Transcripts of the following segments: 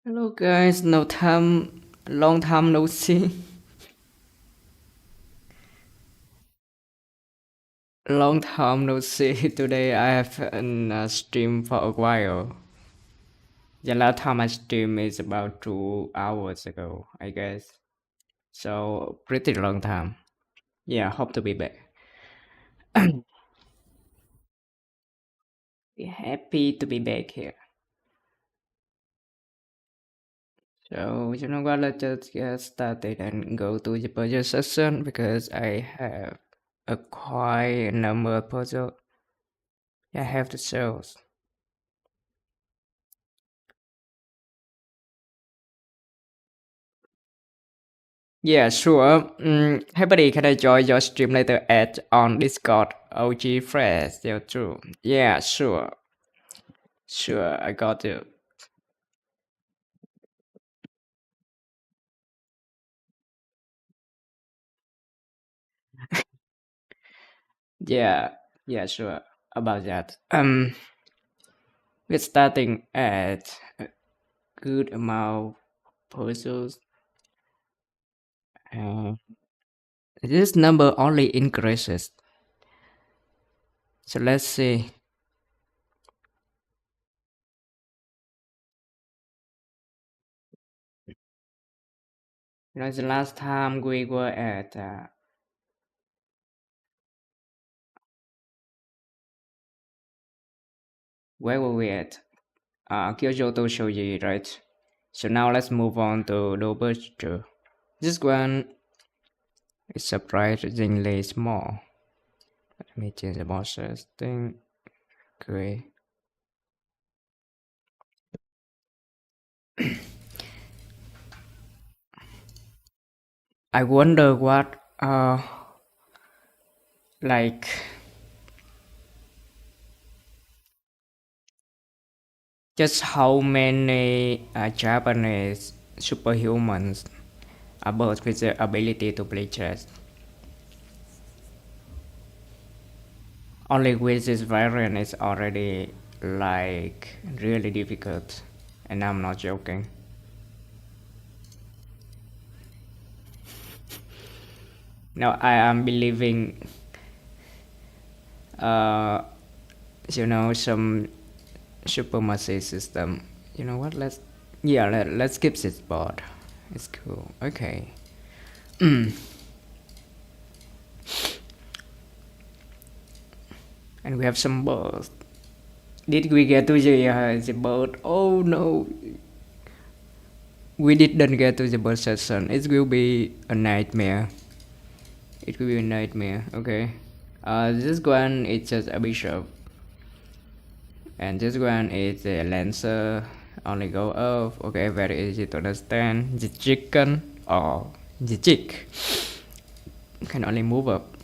Hello guys, long time no see. Long time no see. Today I have stream for a while. The last time I streamed is about 2 hours ago, I guess. So pretty long time. Yeah, hope to be back. Happy to be back here. So you know what? Let's just get started and go to the puzzle session because I have a quite number of puzzle I have to solve. Yeah, sure. Hey buddy, can I join your stream later at on Discord? OG Fresh, yeah, true. Yeah, sure. Sure, I got you. Yeah, yeah, sure. About that. We're starting at a good amount puzzles. Uh, this number only increases. So let's see. The last time we were at where were we at? Kyoto Shoji, right? So now let's move on to Doberture. This one is surprisingly small. Let me change the bosses thing. Great. I wonder what like just how many Japanese superhumans are both with the ability to play chess. Only with this variant is already like really difficult, and I'm not joking. Now I am believing uh some supremacy system. You know what? Let's skip this board. It's cool. Okay. And we have some birds. Did we get to the bird? Oh no, we didn't get to the bird section. It will be a nightmare. It will be a nightmare. Okay. This one is just a bishop, and this one is a lancer. Only go up. Okay, very easy to understand. The chicken or the chick can only move up.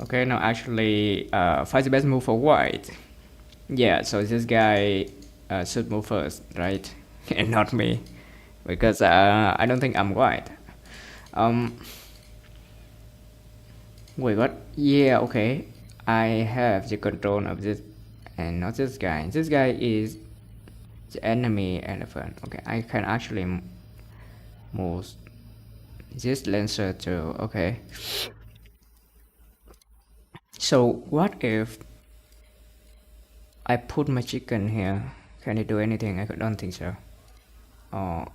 Okay, now actually, find the best move for white. Yeah, so this guy should move first, right? And not me, because I don't think I'm white. Um, wait, what? Yeah, okay. I have the control of this, and not this guy. This guy is the enemy elephant. Okay, I can actually move this lancer too. Okay. So what if I put my chicken here? Can it do anything? I don't think so. Oh,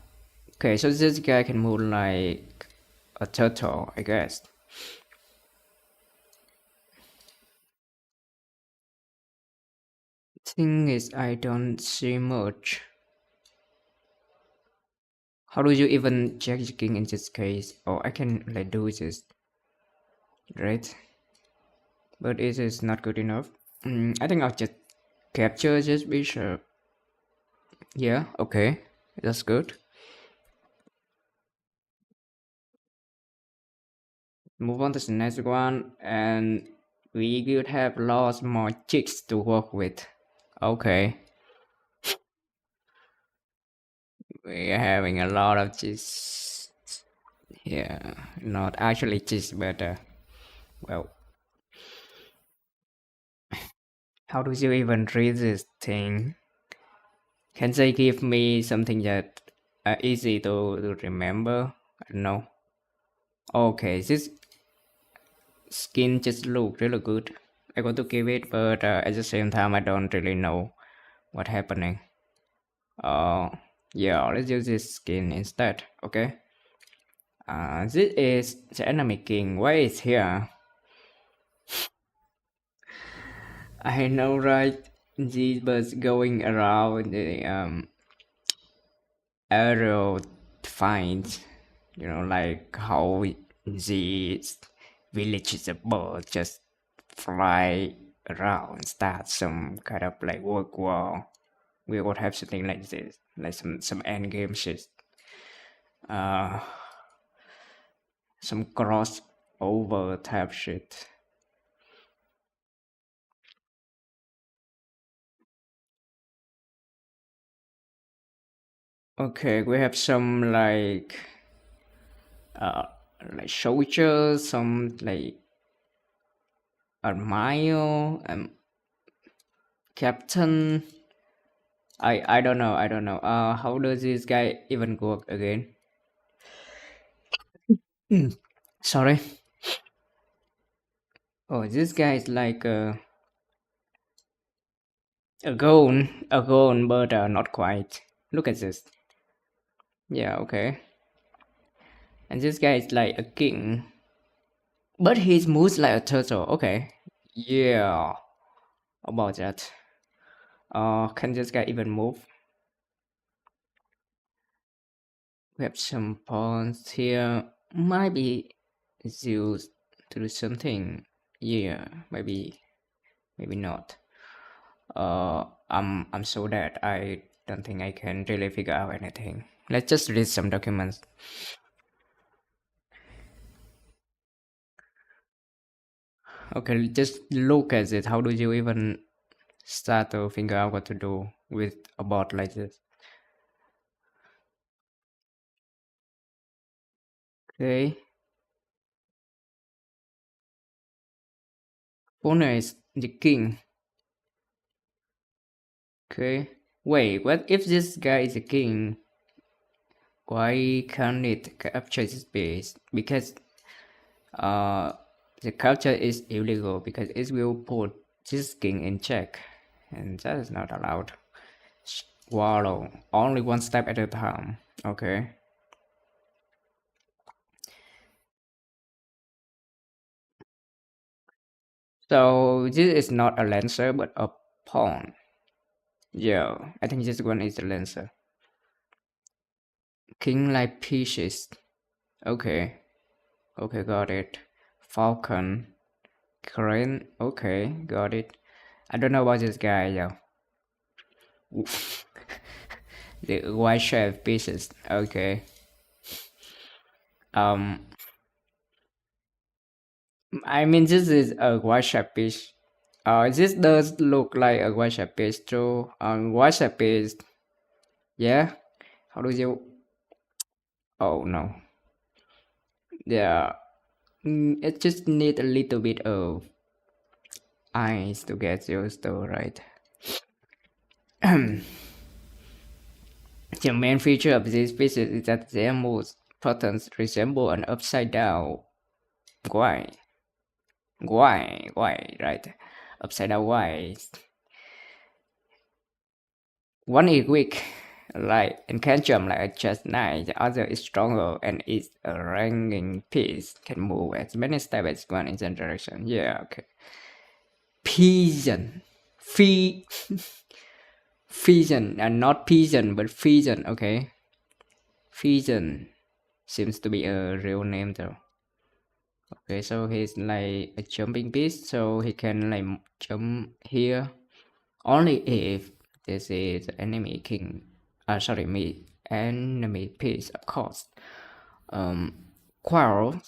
okay. So this guy can move like a turtle, I guess. Thing is, I don't see much. How do you even check the king in this case? Oh, I can like do this, right? But it is not good enough. I think I'll just capture this bishop. Yeah, okay, that's good. Move on to the next one, and we could have lots more chicks to work with. Okay, we're having a lot of chicks. Yeah, not actually chicks, but well, how do you even read this thing? Can they give me something that easy to remember? I don't know. Okay, this skin just look really good. I want to give it, but at the same time, I don't really know what happening. Uh, yeah, let's use this skin instead. Okay. This is the enemy king. Why is here? I know, right? These birds going around the aerial finds, like how the villages of birds just fly around, start some kind of like work war. We would have something like this, like some end game shit. Uh, some crossover type shit. Okay, we have some uh like soldiers, some like admiral, captain. I don't know. I don't know. How does this guy even work again? Mm, sorry. Oh, this guy is like a goon, but not quite. Look at this. Yeah, okay. And this guy is like a king, but he moves like a turtle. Okay. Yeah, about that. Can this guy even move? We have some pawns here. Might be used to do something. Yeah, maybe not. I'm so dead. I don't think I can really figure out anything. Let's just read some documents. Okay, just look at it. How do you even start to figure out what to do with a bot like this? Okay, Pona is the king. Okay, wait, what if this guy is a king? Why can't it capture this base? Because uh, the capture is illegal because it will put this king in check, and that is not allowed. Swallow only one step at a time. Okay. So this is not a lancer but a pawn. Yeah, I think this one is a lancer. King like pieces. Okay. Okay, got it. Falcon. Crane. Okay, got it. I don't know about this guy though. Oof. The white shape pieces. Okay. Um, I mean this is a white shape piece. This does look like a white shape piece too. White shape piece. Yeah. How do you? Oh no. Yeah. It just need a little bit of eyes to get used to, right? The main feature of these pieces is that their most patterns resemble an upside down Y. Y, right? Upside down Y. One is weak, like and can jump like a chest knight. The other is stronger and is a ranging piece. Can move as many steps as one in that direction. Yeah, okay. Pigeon. Fee. Fusion, and not pigeon, but fusion. Okay. Fusion seems to be a real name though. Okay, so he's like a jumping beast, so he can like jump here only if this is enemy king. Sorry, me enemy piece, of course. Um, Quarrel.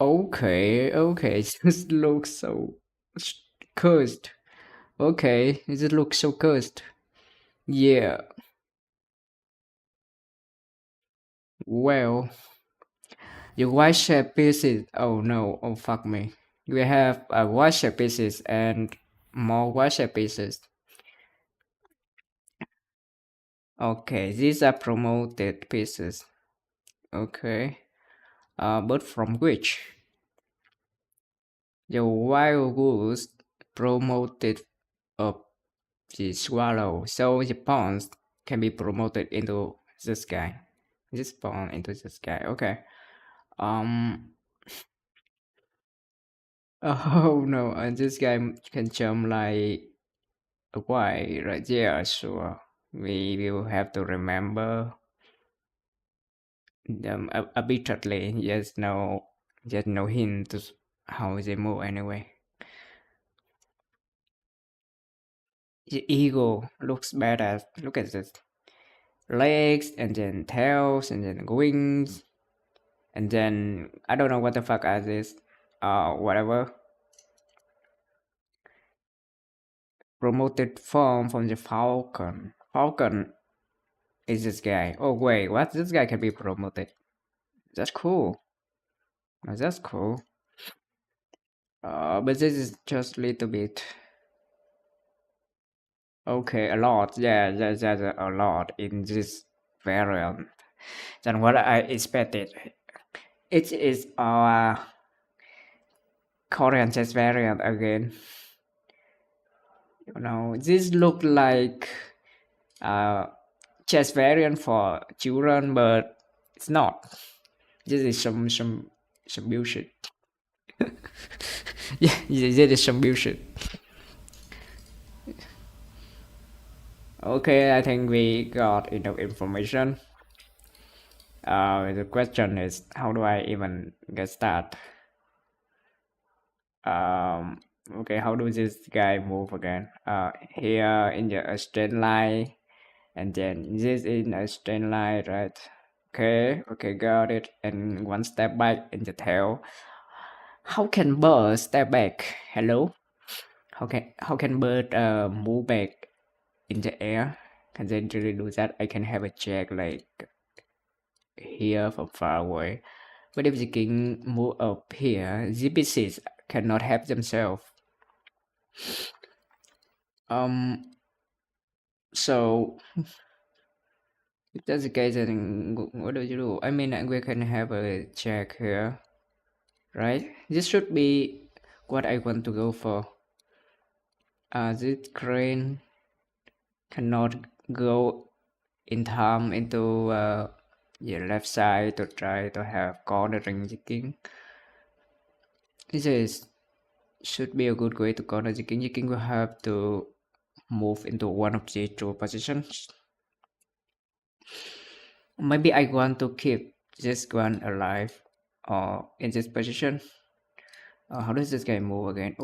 Okay, okay. This looks so cursed. Okay, this looks so cursed. Yeah. Well, the white shape pieces. Oh no! Oh fuck me. We have white shape pieces and more white shape pieces. Okay, these are promoted pieces. Okay. But from which? The wild goose promoted up the swallow, so the pawns can be promoted into the sky. This pawn into the sky. Okay. Um. Oh no, and this guy can jump like why right there? Sure. We will have to remember them arbitrarily. Just no hint to how they move anyway. The eagle looks badass. Look at this. Legs and then tails and then wings and then I don't know what the fuck are this. Whatever. Promoted form from the falcon. Falcon is this guy. Oh wait, what? This guy can be promoted. That's cool. That's cool. But this is just a little bit. Okay, a lot. Yeah, there's a lot in this variant than what I expected. It is our Korean chess variant again. You know, this look like chess variant for children, but it's not. This is some bullshit. Yeah, this is some bullshit. Okay, I think we got enough information. The question is, how do I even get started? Okay, how do this guy move again? Here in the straight line, and then this in a straight line, right? Okay, got it. And one step back in the tail. How can bird step back? Hello? How can bird move back in the air? Can they really do that? I can have a check like here from far away. But if the king move up here, the pieces cannot help themselves. Um. So if that's the case, then what do you do? I mean, we can have a check here, right? This should be what I want to go for. This crane cannot go in time into the left side to try to have cornering the king. This is should be a good way to corner the king. The king will have to move into one of the two positions. Maybe I want to keep this one alive or in this position. How does this guy move again?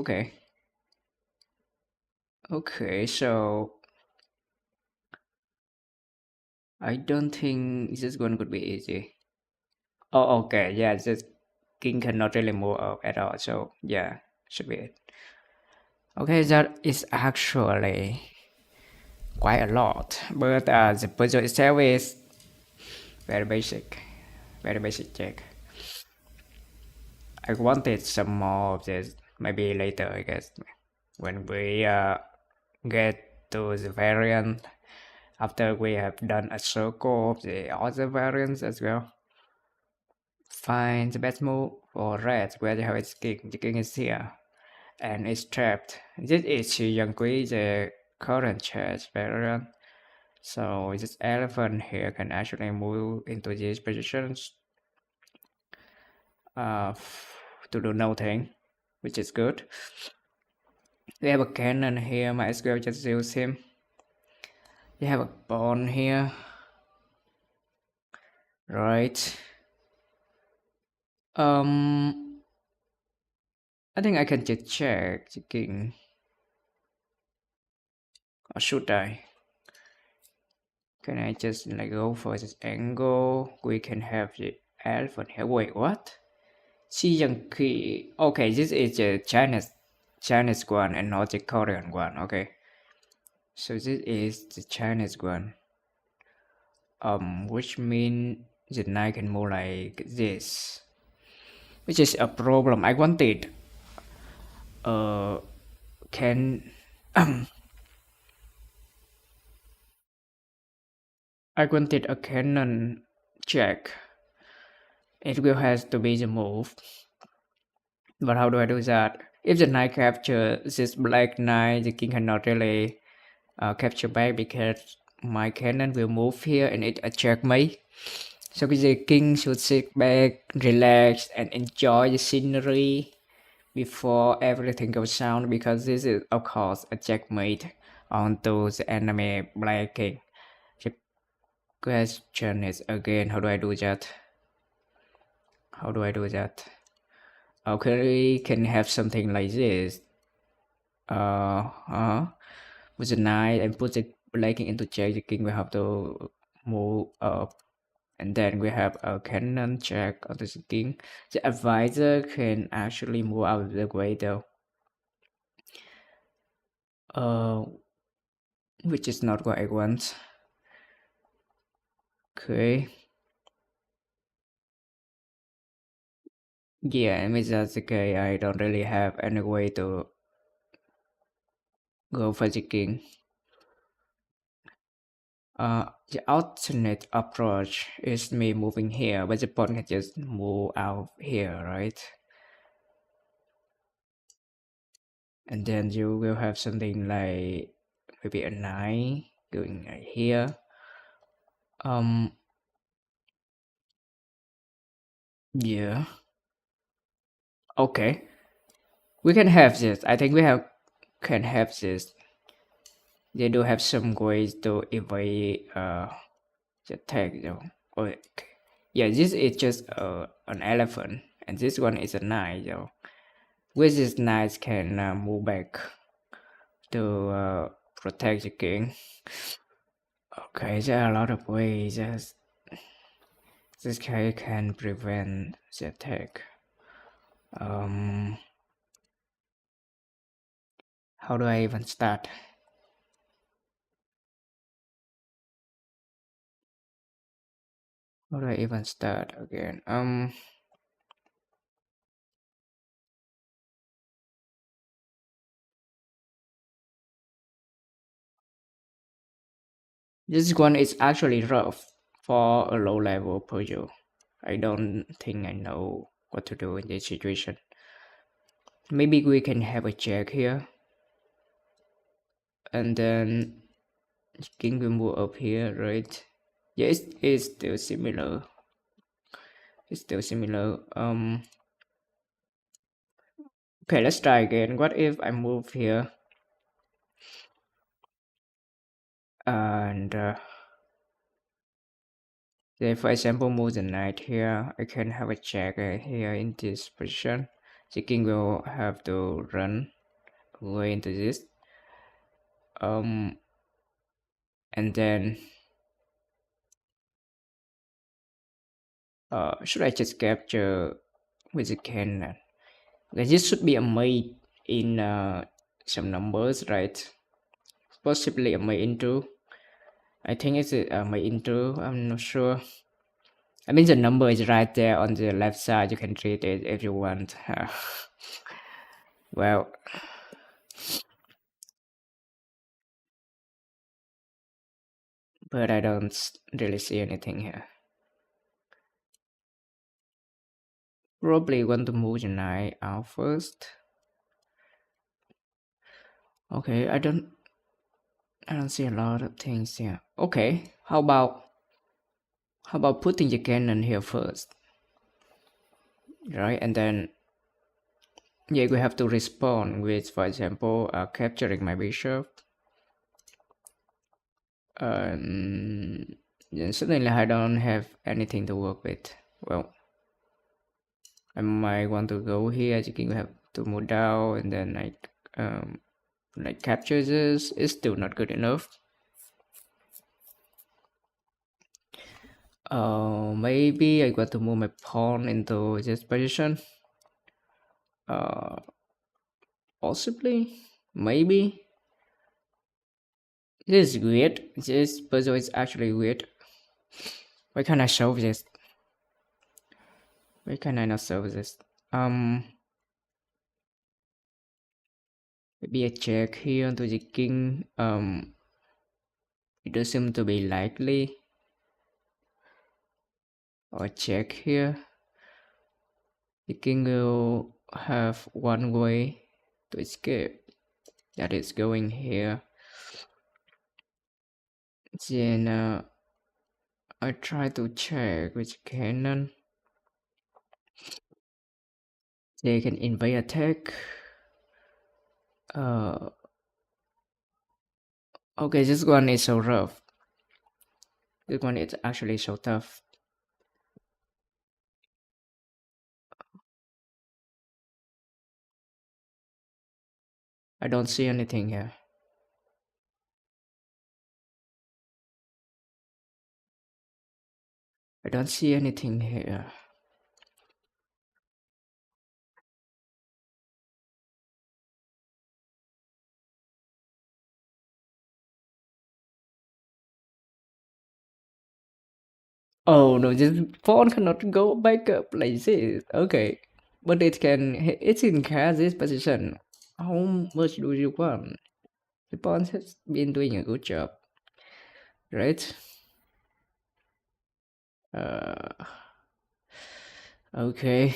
Okay, so I don't think this one could be easy. Oh, okay, yeah, this king cannot really move up at all, so yeah, should be it. Okay, that is actually quite a lot, but the puzzle itself is very basic, very basic check. I wanted some more of this, maybe later, I guess, when we get to the variant after we have done a circle of the other variants as well. Find the best move for red where they have its king. The king is here and it's trapped. This is Yangqi, the current chess variant. So this elephant here can actually move into these positions to do nothing, which is good. We have a cannon here, might as well just use him. We have a pawn here. Right. I think I can just check the king. Or should I? Can I just like go for this angle? We can have the elephant here. Wait, what? Xi Jiangqi. Okay, this is the Chinese one and not the Korean one. Okay. So this is the Chinese one. Which means the knight can move like this. Which is a problem. I wanted can I wanted a cannon check. It will have to be the move. But how do I do that? If the knight captures this black knight, the king cannot really capture back because my cannon will move here and it attack me. So the king should sit back, relax, and enjoy the scenery before everything goes down, because this is of course a checkmate onto the enemy black king. The question is again, how do I do that? How do I do that? Okay, we can have something like this. With the knight and put the black king into check, the king will have to move up. And then we have a cannon check on the king. The advisor can actually move out of the way though. Which is not what I want. Okay. Yeah, I mean that's okay. I don't really have any way to go for the king. The alternate approach is me moving here, but the pawn can just move out here, right? And then you will have something like maybe a knight going right here. Yeah. Okay. We can have this. I think we can have this. They do have some ways to evade the attack though. Okay. Yeah, this is just an elephant, and this one is a knight though. With this knight can move back to protect the king. Okay, there are a lot of ways that this guy can prevent the attack. How do I even start? How do I even start again? This one is actually rough for a low level puzzle. I don't think I know what to do in this situation. Maybe we can have a check here. And then king will move up here, right? Yeah, it's still similar. It's still similar. Okay, let's try again. What if I move here? And say for example move the knight here, I can have a check here in this position. The king will have to run away into this. And then should I just capture with the cannon? Okay, this should be a mate in some numbers, right? Possibly a mate into. I think it's a mate into. I'm not sure. I mean the number is right there on the left side. You can treat it if you want. Well, but I don't really see anything here. Probably want to move the knight out first. Okay, I don't see a lot of things here. Okay, how about putting the cannon here first, right? And then yeah, we have to respond with, for example, capturing my bishop. Then suddenly I don't have anything to work with. Well, I might want to go here. The king will have to move down, and then like capture this. Is still not good enough. Maybe I got to move my pawn into this position. Possibly, maybe. This is weird. This puzzle is actually weird. Why can't I solve this? Why can I not solve this? Maybe a check here onto the king. It does seem to be likely. or check here. The king will have one way to escape, that is going here. Then I try to check which cannon they can invade attack. uh okay, this one is so rough. This one is actually so tough. I don't see anything here. I don't see anything here. Oh no, this pawn cannot go back up like this. Okay, but it can. It's in this position. How much do you want? The pawn has been doing a good job, right? Uh, okay.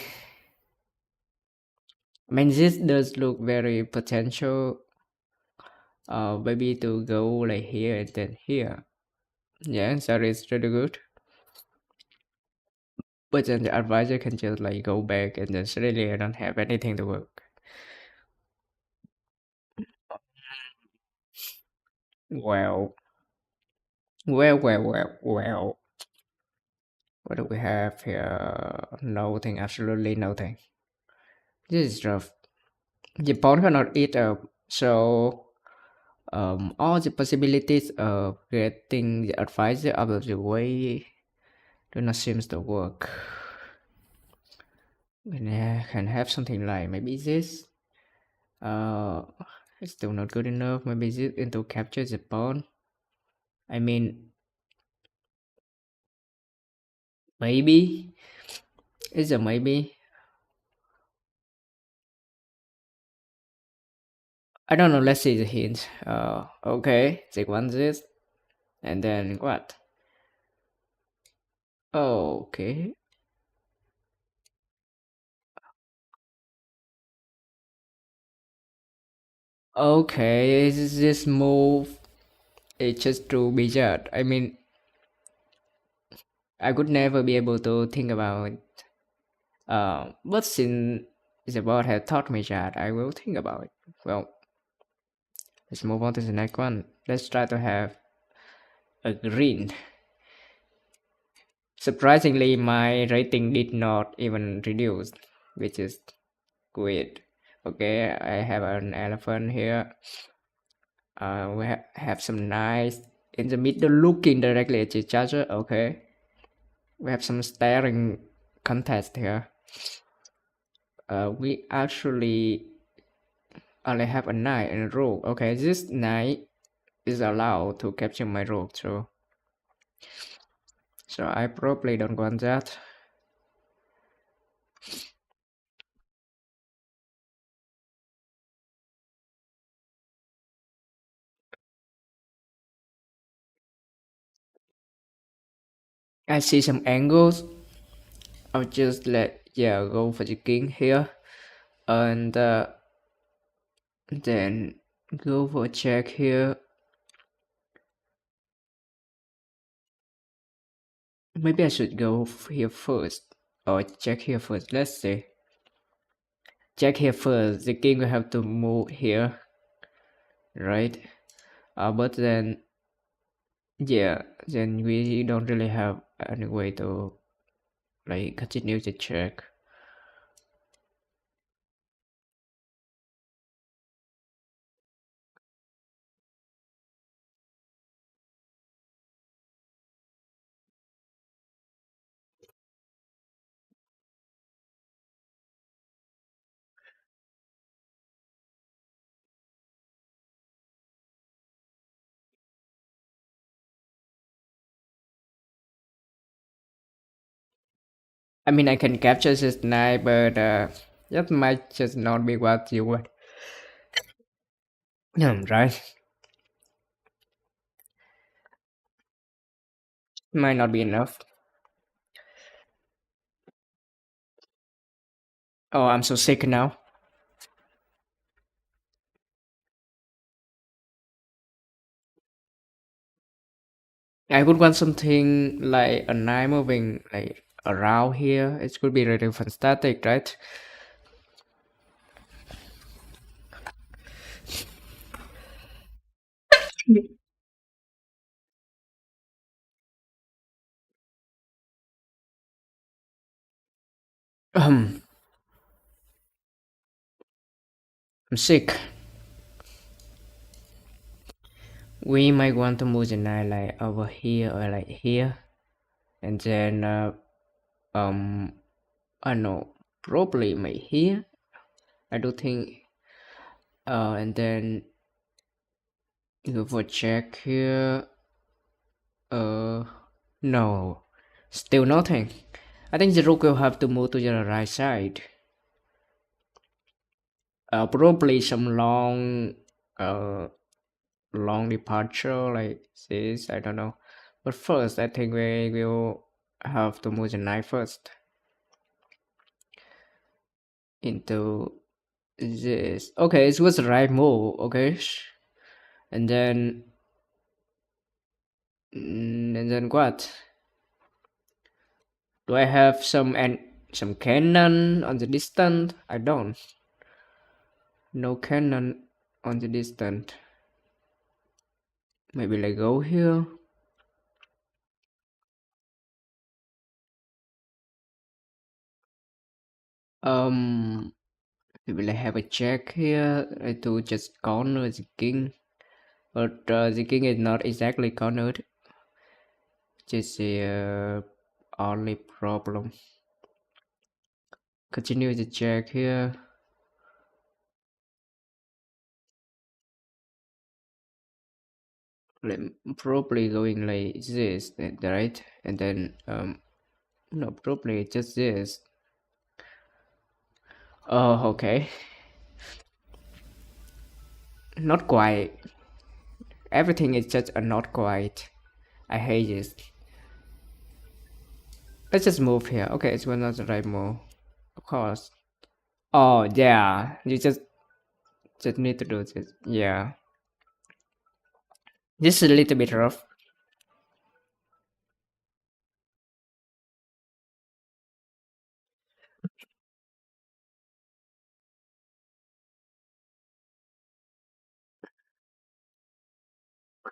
I mean, this does look very potential. Maybe to go like here and then here. Yeah, that is really good. But then the advisor can just like go back and then suddenly I don't have anything to work. Well, well. What do we have here? Nothing, absolutely nothing. This is rough. The pawn cannot eat up, so all the possibilities of getting the advisor out of the way do not seem to work. Can have something like maybe this. Uh, it's still not good enough. Maybe this into capture the pawn. I mean, maybe it's a maybe. I don't know. Let's see the hint. Okay, they want this, and then what? Okay. Okay, is this move it's just to be judged. I mean, I could never be able to think about it. But since the board had taught me that, I will think about it. Well, let's move on to the next one. Let's try to have a green. Surprisingly, my rating did not even reduce, which is great. Okay, I have an elephant here. We have some knights in the middle looking directly at each other. Okay, we have some staring contest here. We actually only have a knight and a rook. Okay, this knight is allowed to capture my rook too. So I probably don't want that. I see some angles. I'll just go for the king here. And then go for check here. Maybe I should go here first. Or check here first. Let's see. Check here first. The king will have to move here. Right? But then yeah, then we don't really have any way to like continue the check. I mean, I can capture this knight, but that might just not be what you want. Right? Might not be enough. Oh, I'm so sick now. I would want something like a knife moving like around here. It could be really fantastic, right? Um, I'm sick. We might want to move the knife like over here or like here, and then um, I don't know, probably maybe here. I don't think. And then go for check here. Uh, no, still nothing. I think the rook will have to move to the right side. Probably some uh, long departure like this. I don't know. But first, I think we will have to move the knight first into this. Okay, it was the right move. Okay, and then and then what? Do I have some cannon on the distance? I don't. No cannon on the distance. Maybe like go here. Um, maybe like have a check here to just corner the king. But the king is not exactly cornered. Just the only problem. Continue the check here. Like, probably going like this, right? And then no, probably just this. Oh, okay. Not quite. Everything is just a not quite. I hate this. Let's just move here. Okay, it's not the right move. Of course. Oh yeah, you just need to do this. Yeah, this is a little bit rough.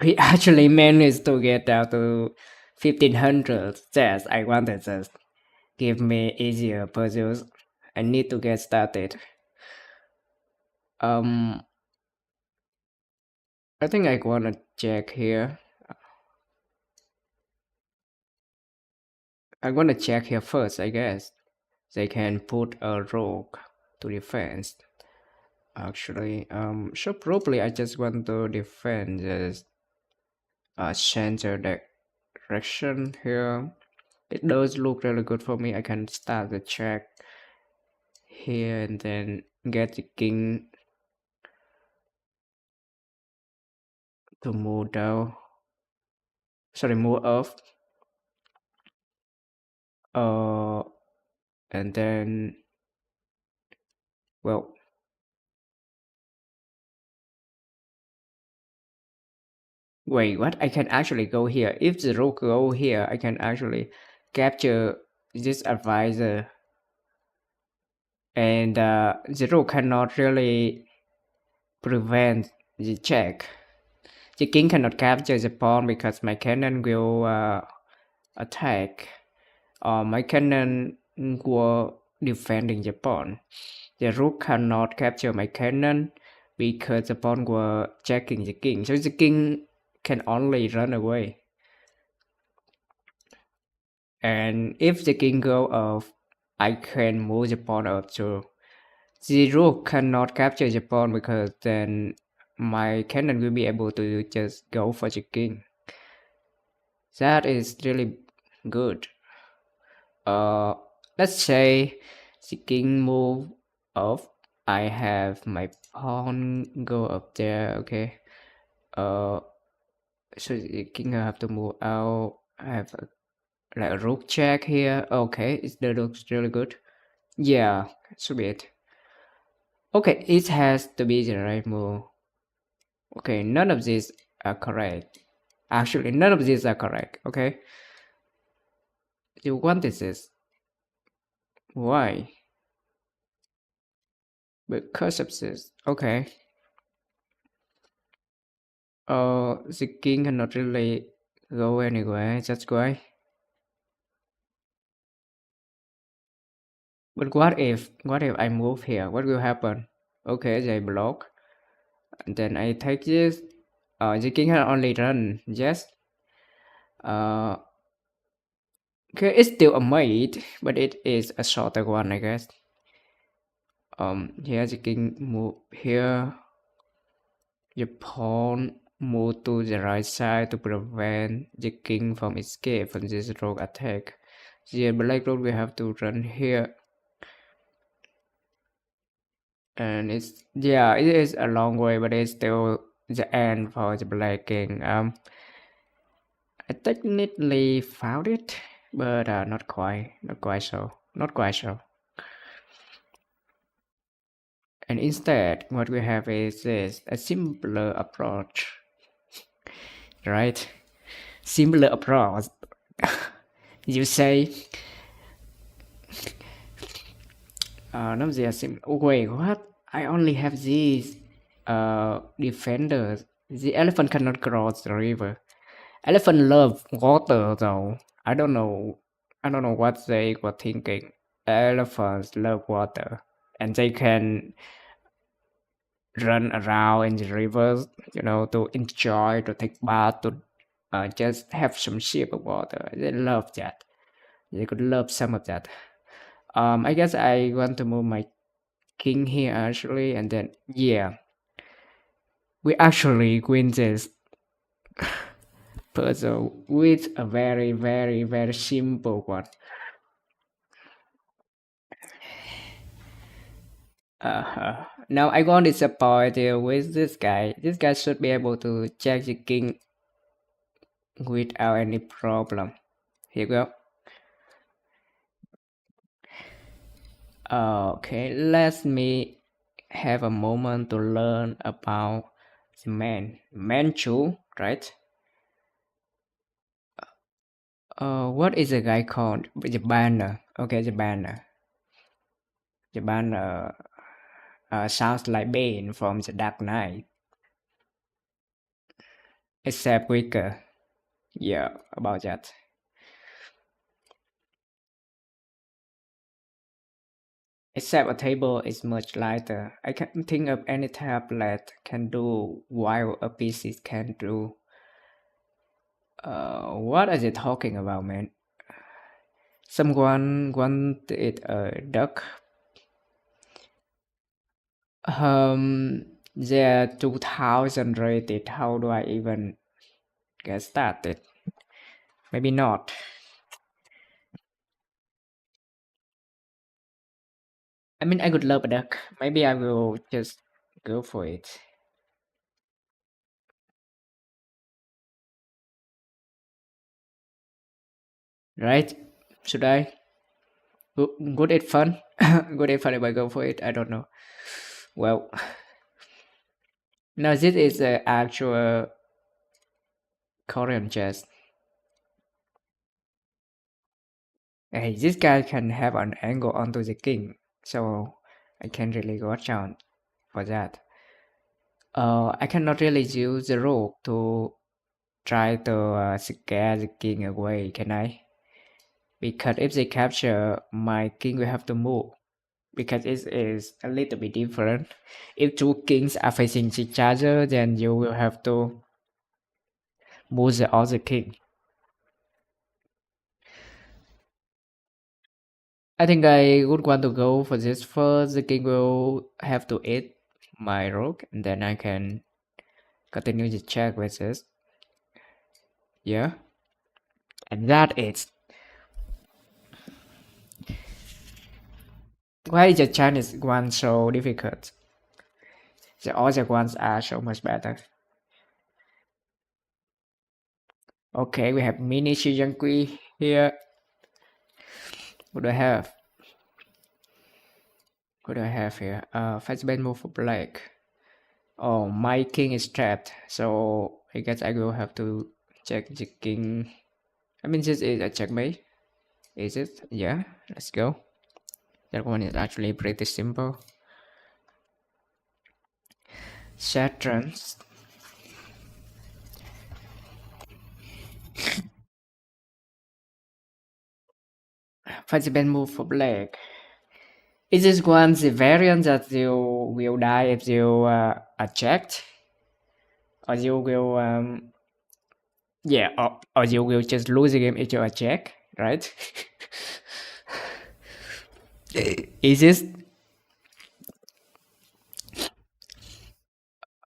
We actually managed to get down to 1500. Yes, I wanted to give me easier puzzles. I need to get started. Um, I think I wanna check here. I wanna check here first. I guess they can put a rogue to defense. Actually, so probably I just want to defend the center direction here. It does look really good for me. I can start the check here and then get the king to move down. Sorry, move up. Uh, and then, well, wait, what? I can actually go here. If the rook go here, I can actually capture this advisor. And the rook cannot really prevent the check. The king cannot capture the pawn because my cannon will attack, or my cannon will defending the pawn. The rook cannot capture my cannon because the pawn were checking the king, so the king can only run away. And if the king go off, I can move the pawn up too. The rook cannot capture the pawn because then my cannon will be able to just go for the king. That is really good. Uh, let's say the king move off. I have my pawn go up there. Okay. Uh, so the king have to move out. I have like a rook check here. Okay, it looks really good. Yeah, Should be it. Okay, it has to be the right move. Okay, none of these are correct. Actually, none of these are correct. Okay, you want this? Why? Because of this. Okay. The king cannot really go anywhere. That's why. But what if I move here? What will happen? Okay, they block. And then I take this. The king can only run. Yes. Uh, okay, it's still a mate, but it is a shorter one, I guess. Here the king move here. The pawn move to the right side to prevent the king from escape from this rogue attack. The black rook will have to run here. And it's, yeah, it is a long way, but it's still the end for the black king. I technically found it, but not quite so. And instead, what we have is this, a simpler approach, right? Simpler approach. You say, not the sim. Wait, what? I only have these defenders. The elephant cannot cross the river. Elephant love water though. I don't know what they were thinking. Elephants love water, and they can run around in the rivers, to enjoy, to take bath, to just have some sip of water. They love that. They could love some of that. I guess I want to move my king here actually, and then yeah, we actually win this puzzle with a very, very, very simple one. Now I got disappointed with this guy. This guy should be able to check the king without any problem. Here we go. Okay, let me have a moment to learn about the Manchu, right? What is the guy called? The banner. Okay, the banner. The banner sounds like Bane from the Dark Knight, except weaker. Yeah, about that. Except a table is much lighter. I can't think of any tablet can do while a PC can do. What are they talking about, man? Someone wanted a duck. They're 2000 rated. How do I even get started? Maybe not. I mean, I could love a duck. Maybe I will just go for it. Right? Should I? Good it fun? Good it fun if I go for it? I don't know. Well, now this is the actual Korean chess. Hey, this guy can have an angle onto the king, so I can't really watch out for that. I cannot really use the rook to try to scare the king away, can I? Because if they capture, my king will have to move. Because it is a little bit different. If two kings are facing each other, then you will have to move the other king. I think I would want to go for this first. The king will have to eat my rook, and then I can continue the check with this. Yeah, and that is why is the Chinese one so difficult? The other ones are so much better. Okay, we have mini Shijiangui here. What do I have? What do I have here? Fast bend move for black. Oh, my king is trapped, so I guess I will have to check the king. I mean, this is a checkmate. Is it? Yeah, let's go. That one is actually pretty simple. Saturns. Fast bend move for black. Is this one the variant that you will die if you are checked? Or you will yeah, or you will just lose the game if you are checked, right? Is this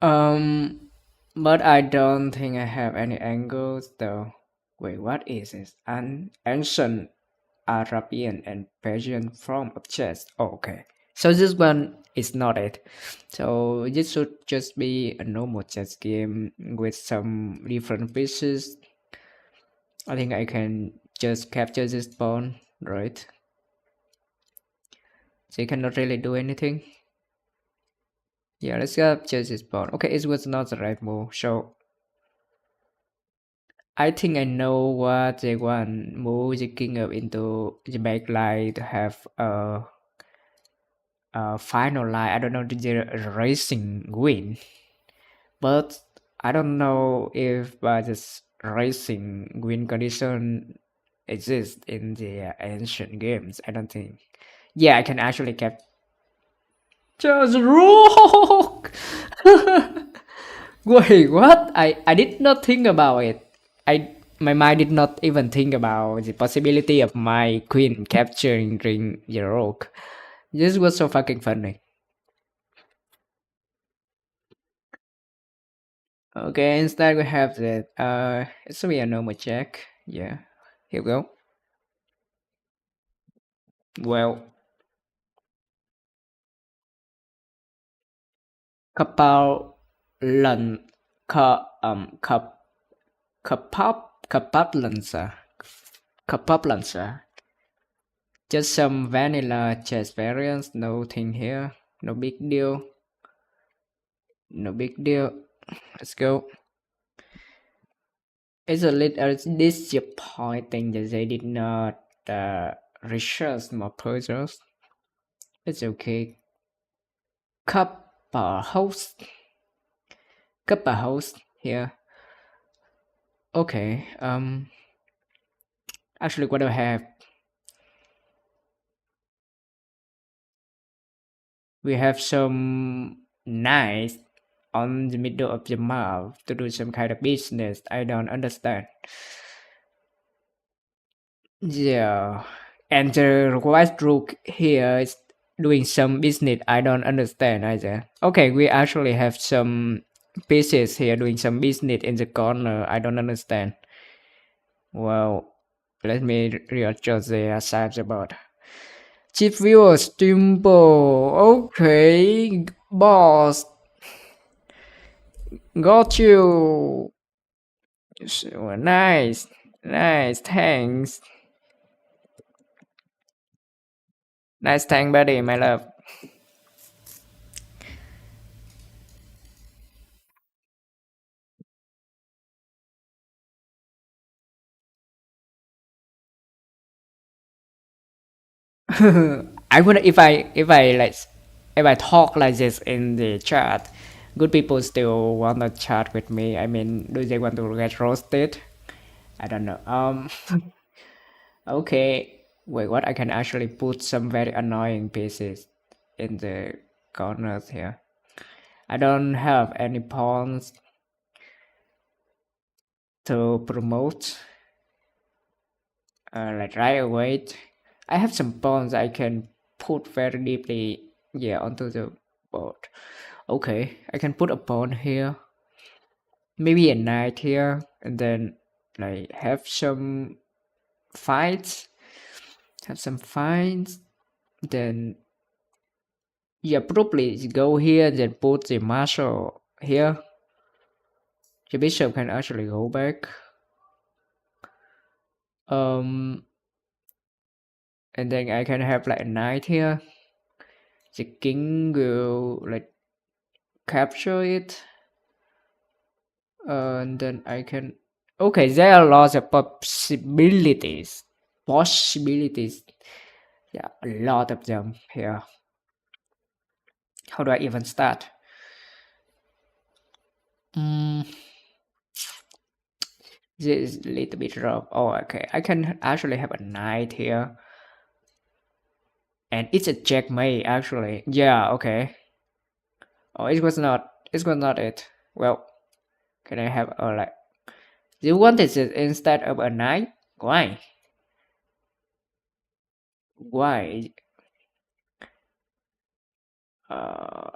but I don't think I have any angles though. Wait, what is this? An ancient Arabian and Persian form of chess. Oh, okay. So this one is not it. So this should just be a normal chess game with some different pieces. I think I can just capture this pawn, right? So you cannot really do anything. Yeah, let's capture this pawn. Okay, it was not the right move. So I think I know what they want. Move the king up into the back line to have a final line. I don't know the racing win, but I don't know if this racing win condition exists in the ancient games. I don't think. Yeah, I can actually capture the rook. Wait, what? I did not think about it. My mind did not even think about the possibility of my queen capturing the rook. This was so fucking funny. Okay, instead we have that. It's be a normal check. Yeah, here we go. Well, cấp bao lần cup cup just some vanilla chess variants. Nothing here. No big deal. No big deal. Let's go. It's a little disappointing that they did not research more puzzles. It's okay. Couple host. Couple host here. Okay. Actually, what do I have? We have some knights on the middle of the map to do some kind of business. I don't understand. Yeah, and the white rook here is doing some business. I don't understand either. Okay, we actually have some pieces here doing some business in the corner. I don't understand. Well, let me readjust the size about. Chief viewer Stimble. Okay, boss. Got you. So, nice. Nice. Thanks. Nice tank buddy, my love. I would if I talk like this in the chat, good people still want to chat with me. I mean, do they want to get roasted? I don't know. Okay. Wait, what? I can actually put some very annoying pieces in the corners here. I don't have any pawns to promote. Like right away. I have some pawns I can put very deeply, yeah, onto the board. Okay, I can put a pawn here, maybe a knight here, and then like have some fights. Have some fights. Then yeah, probably go here, then put the marshal here. The bishop can actually go back. Um, and then I can have like a knight here. the king will like capture it, and then I can. Okay, there are lots of possibilities. Possibilities. Yeah, a lot of them here. How do I even start? Mm, this is a little bit rough. Oh, okay. I can actually have a knight here. And it's a checkmate, actually. Yeah, okay. Oh, it was not. It was not it. Well, can I have a like? You wanted it instead of a knight? Why? Why? Uh,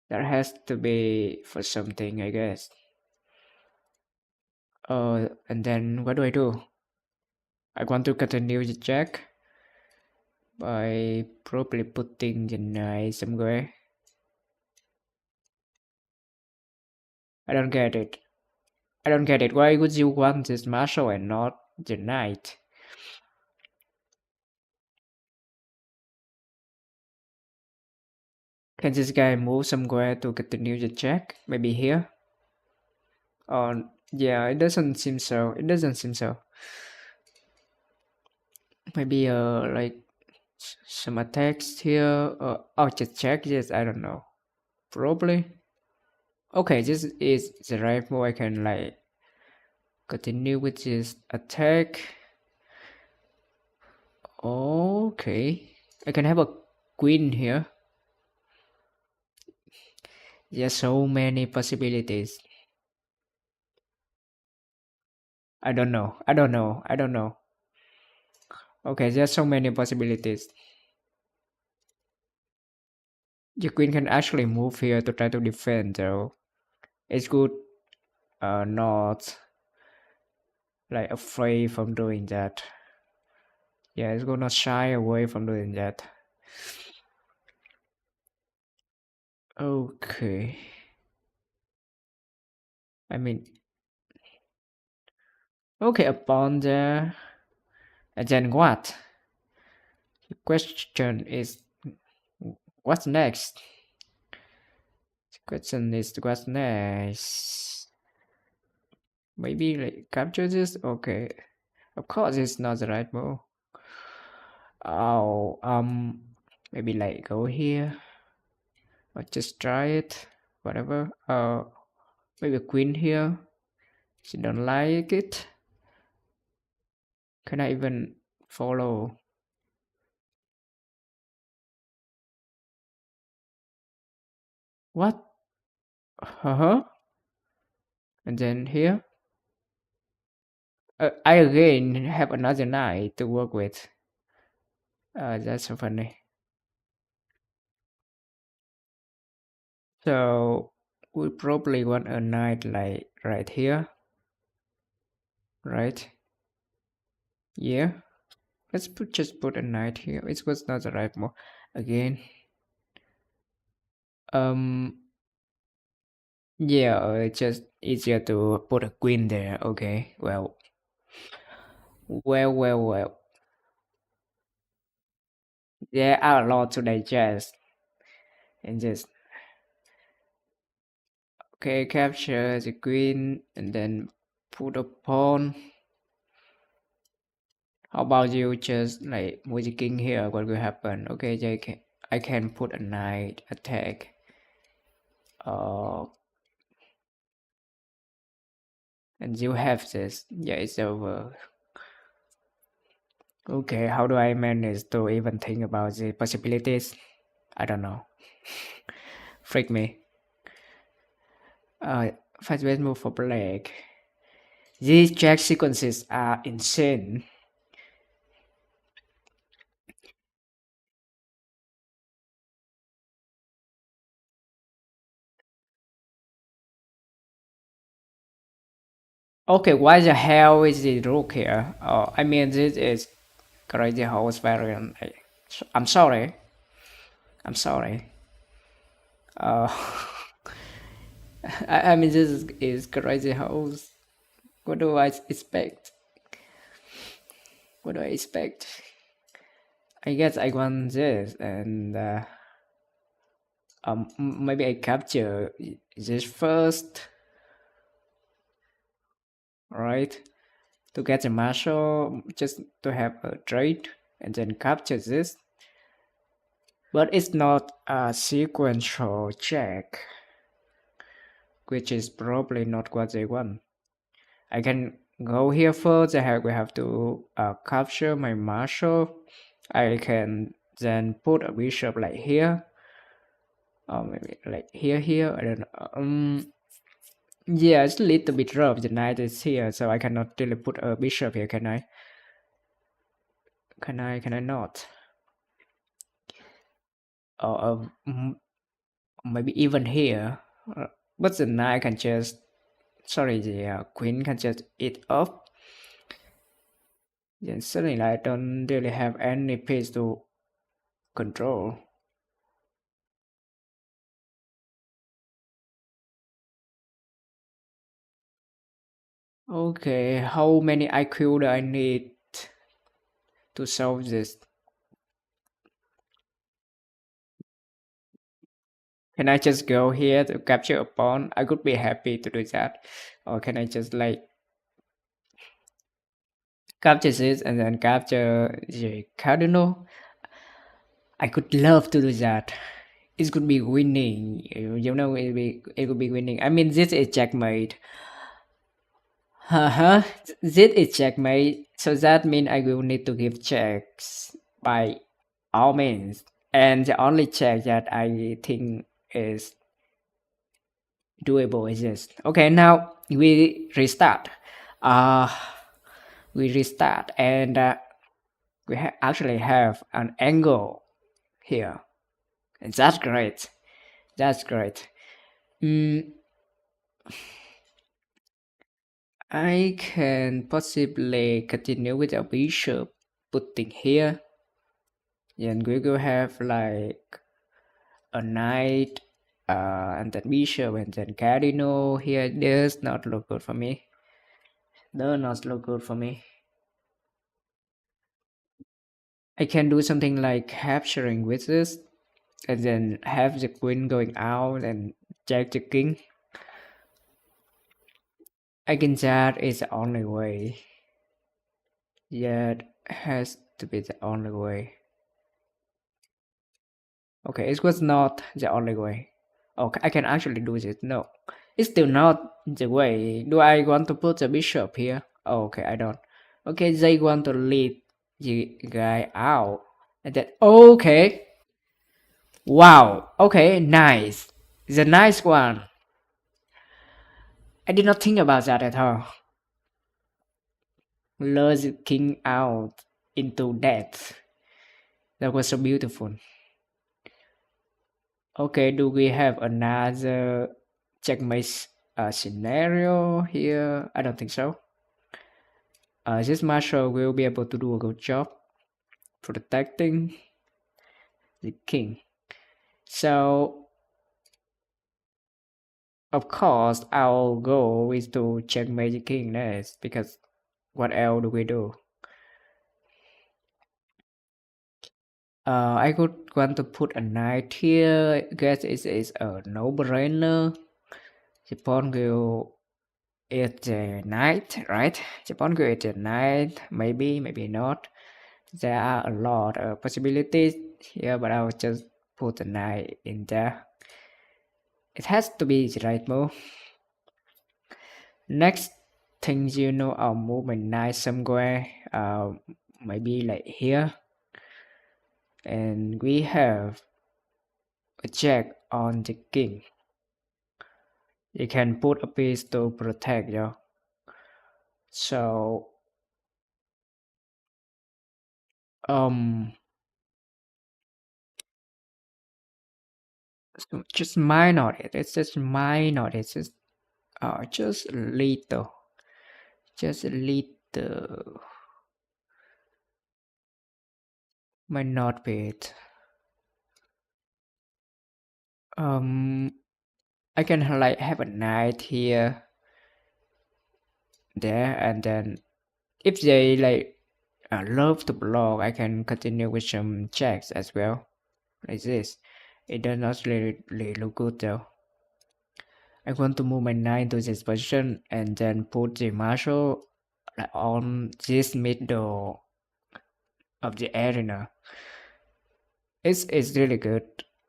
there has to be for something, I guess. And then what do I do? I want to continue the check by probably putting the knight somewhere. I don't get it. I don't get it. Why would you want this marshal and not the knight? Can this guy move somewhere to continue the check? Maybe here? Or yeah, it doesn't seem so. It doesn't seem so. Maybe like some attacks here. Oh, just check. Yes, I don't know. Probably. Okay, this is the right move. I can like continue with this attack. Okay, I can have a queen here. There's so many possibilities. I don't know. I don't know. I don't know. Okay, there's so many possibilities. The queen can actually move here to try to defend though. It's good not like afraid from doing that. Yeah, it's gonna shy away from doing that. Okay. I mean, okay, upon there. And then what? The question is, what's next? The question is, what's next? Maybe like capture this? Okay. Of course, it's not the right move. Oh, maybe like go here. Or just try it. Whatever. Maybe a queen here. She don't like it. Can I even follow? What? Uh-huh. And then here. I again have another knight to work with. That's so funny. So we probably want a knight like right here. Right? Yeah. Let's just put a knight here. It was not the right move. Again. Um Yeah, it's just easier to put a queen there. Okay, well. There are a lot to digest. And just, okay, capture the queen and then put a pawn. How about you just like move the king here? What will happen? Okay, I can put a knight attack. And you have this. Yeah, it's over. Okay, how do I manage to even think about the possibilities? I don't know. Freak me. Fast best move for black. These jack sequences are insane. Okay, why the hell is the rook here? Oh, I mean, this is crazy horse variant. I'm sorry. I'm sorry. Uh, I mean, is crazy horse. What do I expect? What do I expect? I guess I want this, and maybe I capture this first, right? To get the marshal, just to have a trade, and then capture this. But it's not a sequential check, which is probably not what they want. I can go here first. We have to capture my marshal. I can then put a bishop like here, or maybe like here. I don't know. Yeah, it's a little bit rough. The knight is here, so I cannot really put a bishop here. Can I? Can I not? Or maybe even here. But the knight can just, sorry, the queen can just eat up. Then suddenly I don't really have any piece to control. Okay, how many IQ do I need to solve this? Can I just go here to capture a pawn? I could be happy to do that. Or can I just like capture this and then capture the cardinal? I could love to do that. It could be winning. It could be winning. I mean, this is checkmate. Uh-huh. This is checkmate. So that means I will need to give checks by all means. And the only check that I think is doable is this. Okay, now we restart. Uh we restart, and we actually have an angle here. And that's great. That's great. Mm, I can possibly continue with a bishop putting here. Then we will have like a knight, and then bishop, and then cardinal here. Does not look good for me. Does not look good for me. I can do something like capturing with this, and then have the queen going out and check the king. I think that is the only way. That has to be the only way. Okay, it was not the only way. Okay, I can actually do this. No, it's still not the way. Do I want to put the bishop here? Okay, I don't. Okay, they want to lead the guy out. And then, okay. Wow. Okay, nice. The nice one. I did not think about that at all. Lure the king out into death. That was so beautiful. Okay, do we have another checkmate scenario here? I don't think so. This marshal will be able to do a good job protecting the king. So, of course, our goal is to checkmate the king next, because what else do we do? I could want to put a knight here. I guess it is a no-brainer. The pawn will eat the knight, right? The pawn will eat the knight. Maybe not. There are a lot of possibilities here, but I'll just put the knight in there. It has to be the right move. Next thing you know, I'll move my knight somewhere. Maybe like here. And we have a check on the king. You can put a piece to protect you. So just minor it. It's just minor. It's just a little. Just a little. Might not be it. I can like have a knight here, there, and then if they like love to block, I can continue with some checks as well, like this. It does not really look good though. I want to move my knight to this position and then put the marshal on this middle of the arena. It's really good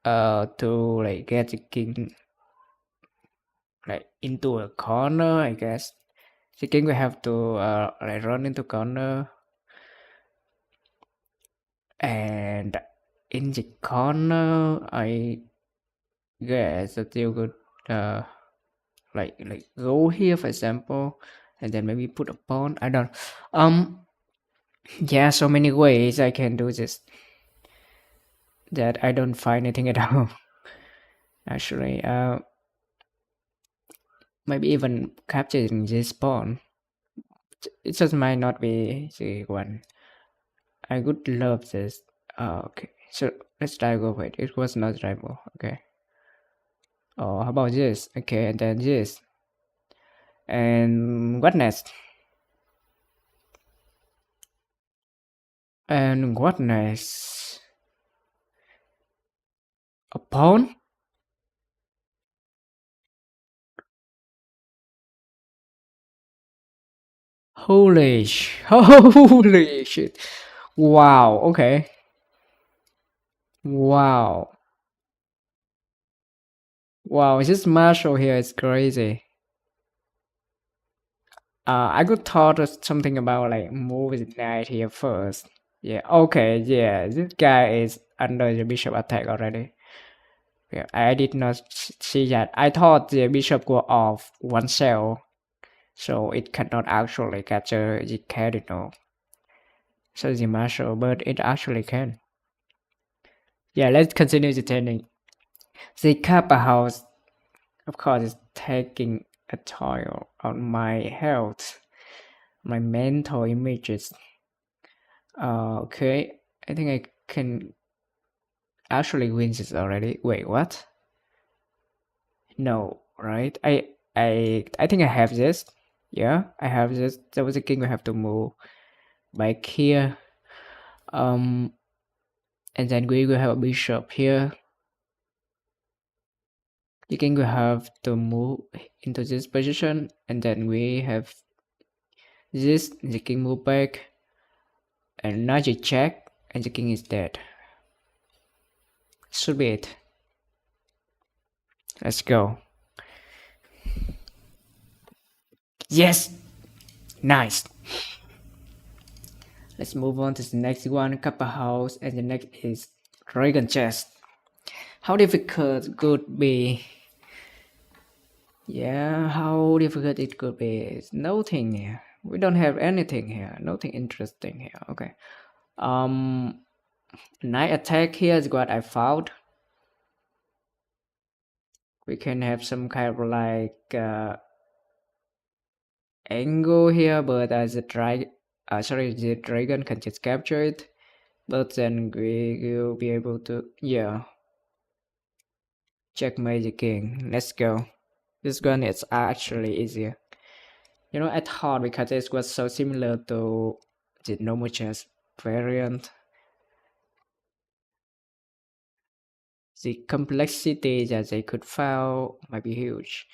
to like get the king like into a corner, I guess. The king will have to like run into corner, and in the corner I guess that you could like go here for example, and then maybe put a pawn. I don't yeah, so many ways I can do this that I don't find anything at all. Actually, maybe even capturing this pawn. It just might not be the one. I would love this. Okay, so let's try go with it. It was not rival. Okay. Oh, how about this? Okay, and then this. And what next? And what next? A pawn? Holy shit. Wow, okay. Wow. Wow, this marshal here is crazy. I could thought of something about like move the knight here first. Yeah, okay, yeah, this guy is under the bishop attack already. Yeah, I did not see that. I thought the bishop go off one cell, so it cannot actually capture the cardinal. So the marshal, but it actually can. Yeah, let's continue the training. The Kappa house, of course, is taking a toll on my health, my mental images. Okay, I think I can actually win this already. Wait, what? No, right? I think I have this. Yeah, I have this. That was a king we have to move back here. Um, and then we will have a bishop here. The king will have to move into this position, and then we have this. The king move back, and now you check, and the king is dead. Should be it. Let's go. Yes, nice. Let's move on to the next one, Kappa House, and the next is Dragon Chest. How difficult could be? Yeah, how difficult it could be? It's nothing here. We don't have anything here. Nothing interesting here. Okay. Night attack here is what I found. We can have some kind of like angle here, but as a the dragon can just capture it. But then we will be able to, yeah, checkmate the king. Let's go. This one is actually easier. You know, I thought because it was so similar to the normal chess variant, the complexity that they could file might be huge.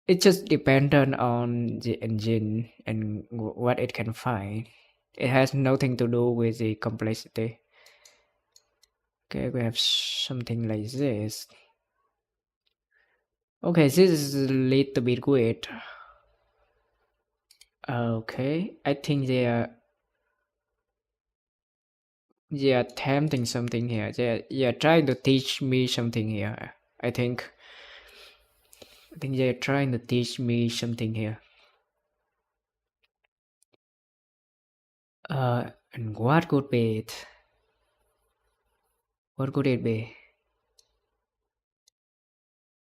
It just dependent on the engine and what it can find. It has nothing to do with the complexity. Okay, we have something like this. Okay, this is a little bit weird. Okay, I think they are attempting something here. They are trying to teach me something here. I think they're trying to teach me something here. And what could be it? What could it be?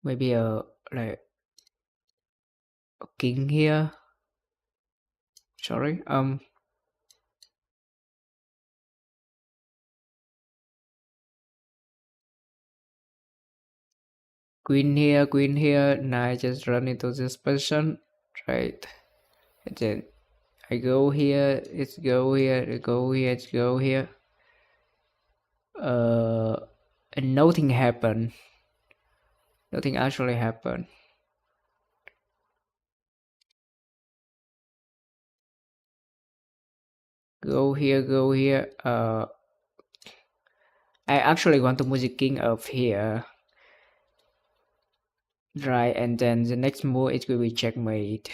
Maybe a like a king here. Sorry. Queen here. Now I just run into this person, right? And then I go here, it's go here, it go here, it's go here. And nothing happened. Nothing actually happened. Go here, go here. I actually want to move the king up here. Right, and then the next move it will be checkmate.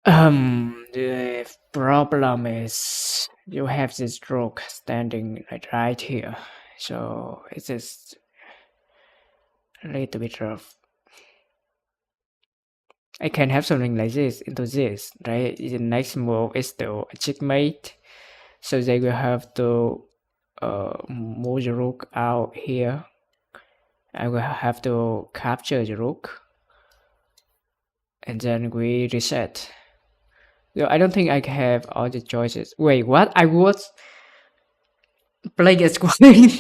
The problem is you have this rook standing right here, so it's just a little bit rough. I can have something like this into this, right? The next move is still a checkmate, so they will have to move the rook out here. I will have to capture the rook, and then we reset. No, I don't think I have all the choices. Wait, what? I was playing as queen.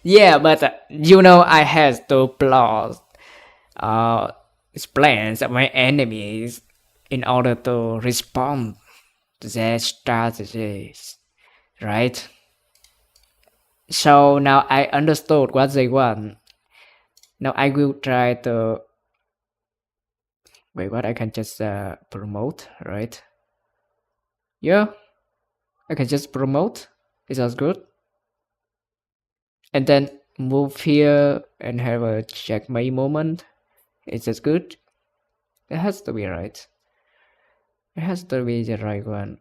Yeah, but you know I had to plot uh plans of my enemies in order to respond to their strategies, right? So now I understood what they want. Now I will try to wait. What I can just promote, right? Yeah, I can just promote. It sounds good. And then move here and have a checkmate moment. Is that good? It has to be right. It has to be the right one.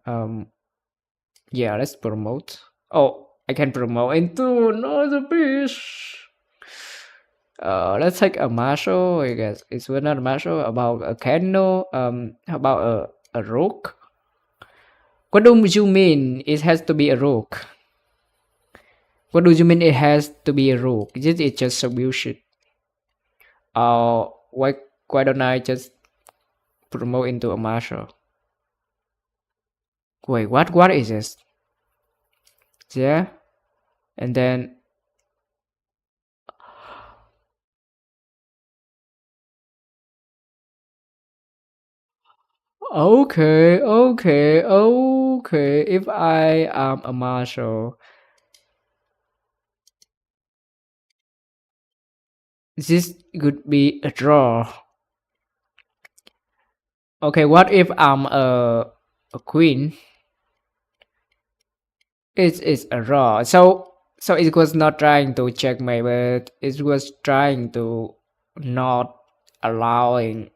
Yeah, let's promote. Oh, I can promote into another piece. Let's take a marshal. I guess it's not a marshal. About a candle. About a rook. What do you mean? It has to be a rook. What do you mean? It has to be a rook? This is just a bullshit. Why don't I just promote into a marshal? Wait, what is this? Yeah, and then okay. If I am a marshal, this could be a draw. Okay, what if I'm a queen? It's a draw. So it was not trying to check my, but it was trying to not allowing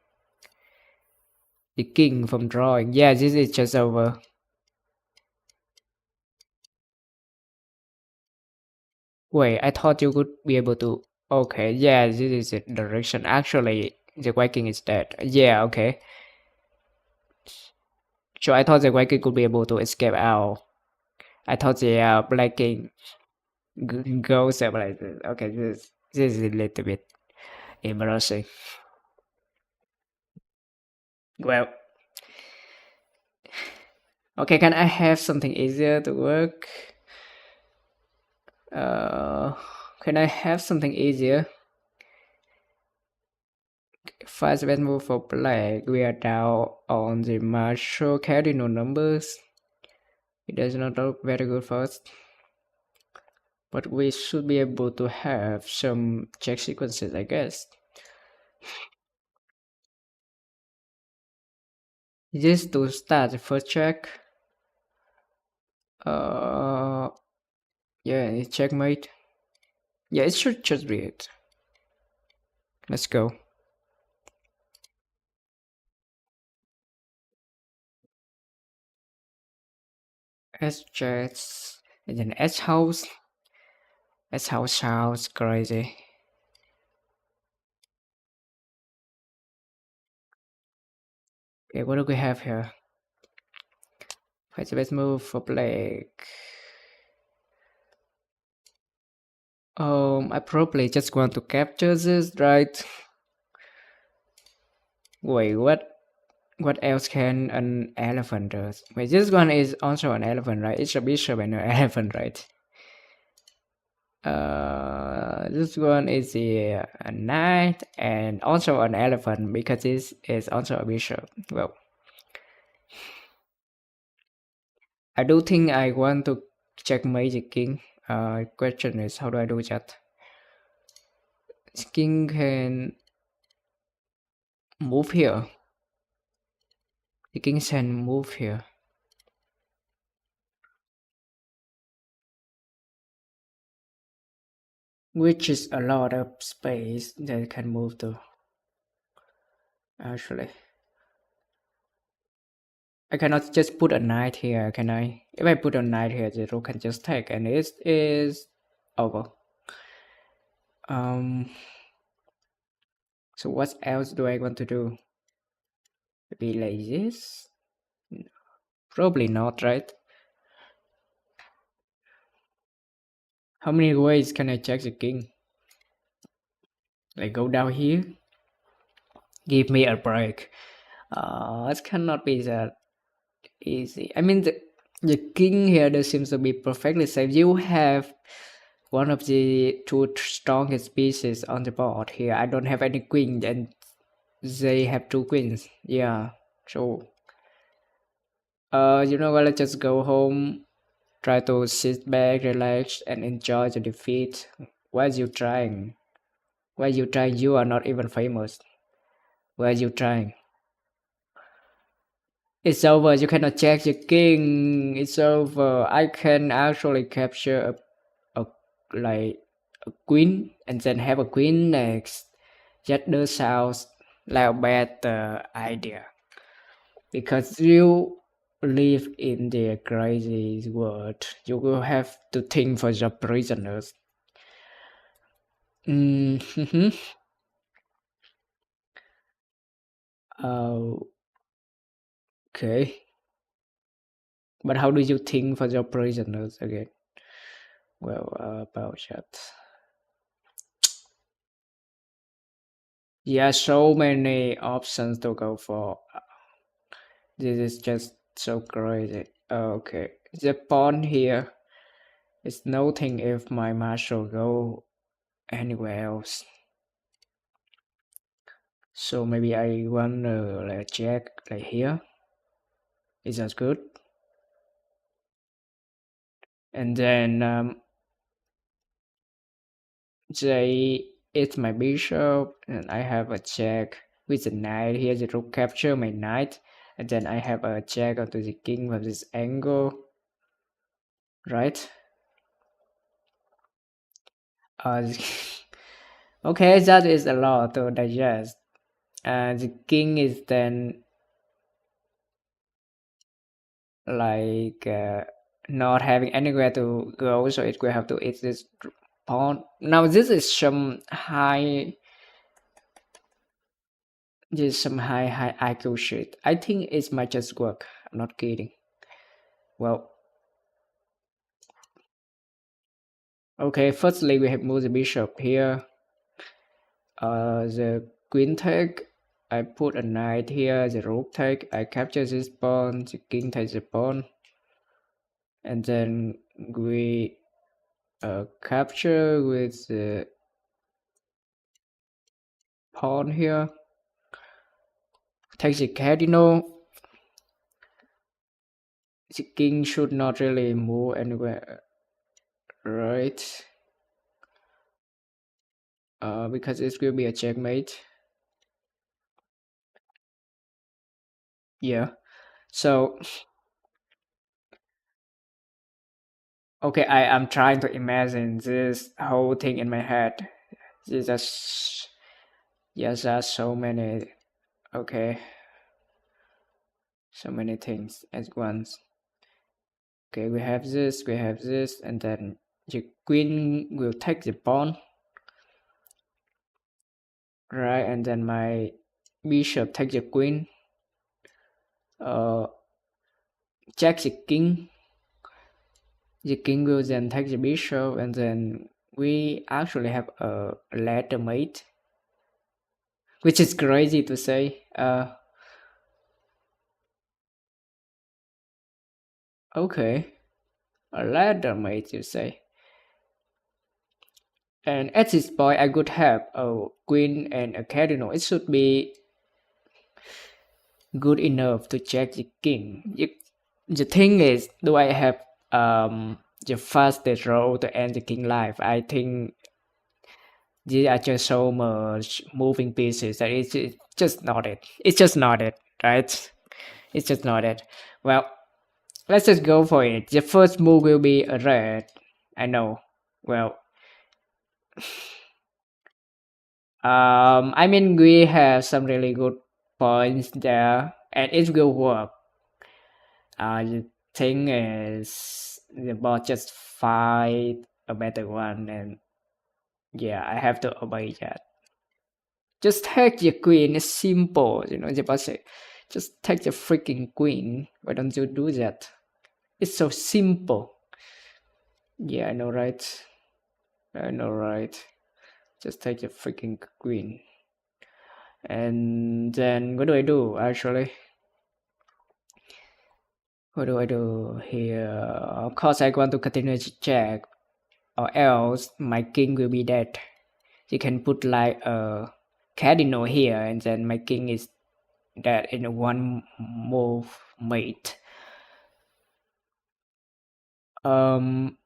the king from drawing. Yeah, this is just over. Wait, I thought you could be able to. Okay, yeah, this is the direction. Actually, the white king is dead. Yeah, okay. So I thought the white king could be able to escape out. I thought the black king goes up like this. Okay, this is a little bit embarrassing. Well, okay, can I have something easier to work? Can I have something easier? First best move for black. We are down on the marshal cardinal numbers. It does not look very good first. But we should be able to have some check sequences, I guess. Just to start the first check. Yeah, it's checkmate. Yeah, it should just be it. Let's go. S jets and then S house. S house sounds crazy. Okay, what do we have here? What's the best move for black? I probably just want to capture this, right? Wait, what else can an elephant do? Wait, this one is also an elephant, right? It's a bishop and an elephant, right? This one is a knight and also an elephant because this is also a bishop. Well, I do think I want to checkmate the king. Question is how do I do that? King can move here. The king can move here, which is a lot of space that can move to. Actually, I cannot just put a knight here, can I? If I put a knight here, the rook can just take, and it is over. So what else do I want to do? Maybe like this? Probably not, right? How many ways can I check the king? Like go down here? Give me a break. It cannot be that easy. I mean, the king here there seems to be perfectly safe. You have one of the two strongest pieces on the board here. I don't have any queen, and they have two queens. Yeah, so you know what? Let's just go home. Try to sit back, relax, and enjoy the defeat. Why are you trying? Why are you trying? You are not even famous. Why are you trying? It's over. You cannot check the king. It's over. I can actually capture a like a queen and then have a queen next. That does sound like a bad idea because you live in the crazy world. You will have to think for the prisoners. Mm-hmm. Okay. But how do you think for the prisoners again? Well, about that. Yeah, so many options to go for. This is just so crazy. Okay, the pawn here is nothing if my marshal go anywhere else. So maybe I want to like check like here. Is that good? And then J is my bishop, and I have a check with the knight. Here the rook capture my knight, and then I have a check onto the king from this angle, right? Uh, okay, that is a lot to digest. The king is then like not having anywhere to go, so it will have to eat this pawn. Now this is some high, just some high IQ shit. I think it might just work. I'm not kidding. Well, okay. Firstly, we have moved the bishop here. The queen take. I put a knight here. The rook take. I capture this pawn. The king takes the pawn, and then we capture with the pawn here. Take the cardinal. The king should not really move anywhere, right? Because it will be a checkmate. Yeah. So okay, I am trying to imagine this whole thing in my head. There's just yes, there's so many. Okay, so many things at once. Okay, we have this, and then the queen will take the pawn, right? And then my bishop take the queen. Check the king. The king will then take the bishop, and then we actually have a ladder mate, which is crazy to say. Okay, a ladder mate, you say? And at this point, I could have a queen and a cardinal. It should be good enough to check the king. The thing is, do I have the fastest row to end the king life? I think these are just so much moving pieces that it's just not it. It's just not it, right? It's just not it. Well, let's just go for it. The first move will be a red. I know. Well, I mean, we have some really good points there, and it will work. The thing is, the bot just find a better one, and yeah, I have to obey that. Just take the queen. It's simple, The bot say, just take the freaking queen. Why don't you do that? It's so simple. Yeah, I know, right? I know, right? Just take the freaking queen. And then what do I do actually? What do I do here? Of course, I want to continue to check, or else my king will be dead. You can put like a cardinal here, and then my king is dead in one move mate. Can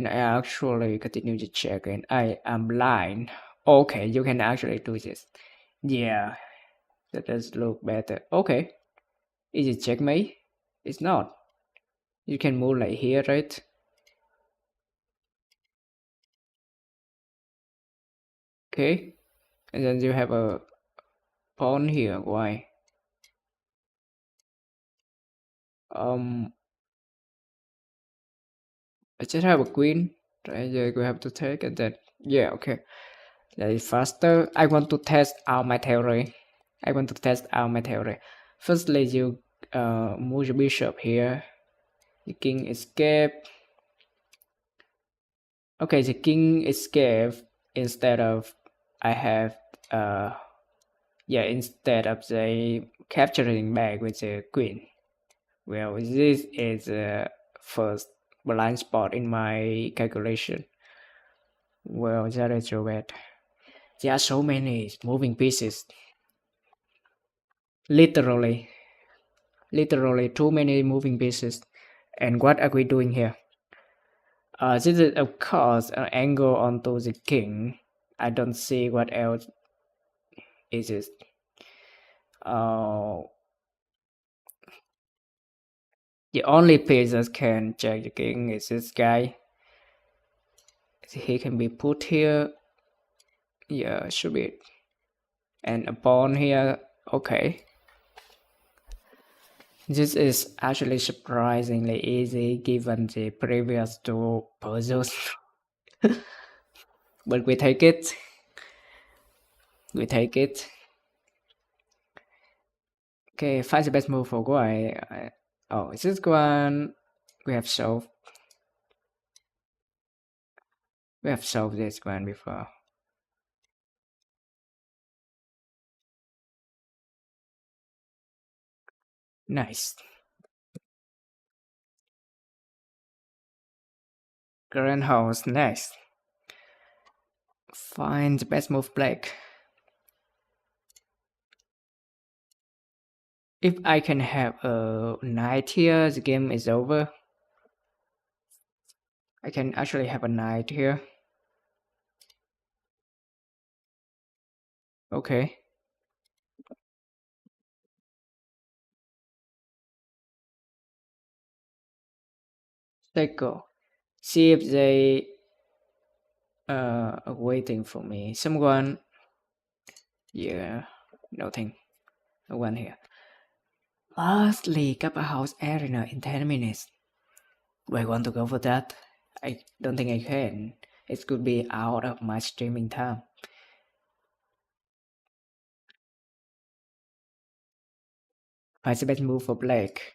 I actually continue to check? And I am blind. Okay, you can actually do this. Yeah, that does look better. Okay, is it checkmate? It's not. You can move like here, right? Okay, and then you have a pawn here. Why? Um, I just have a queen. Right, yeah, we have to take, and then yeah, okay, that is faster. I want to test out my theory. Firstly, you move your bishop here. The king escape. Okay, the king escape instead of I have instead of the capturing back with the queen. Well, this is the first blind spot in my calculation. Well, that is so bad. There are so many moving pieces. Literally too many moving pieces. And what are we doing here? This is of course an angle onto the king. I don't see what else is it. Uh, the only piece that can check the king is this guy. He can be put here. Yeah, should be. And a pawn here. Okay. This is actually surprisingly easy given the previous two puzzles. But we take it. Okay, find the best move for Guai. Oh, is this one we have solved? We have solved this one before. Nice. Current house, next. Find the best move black. If I can have a knight here, the game is over. I can actually have a knight here. Okay. Let's go. See if they are waiting for me. Someone. Yeah. Nothing. No one here. Lastly, Kappa House Arena in 10 minutes. Do I want to go for that? I don't think I can. It could be out of my streaming time. What's the best move for Blake?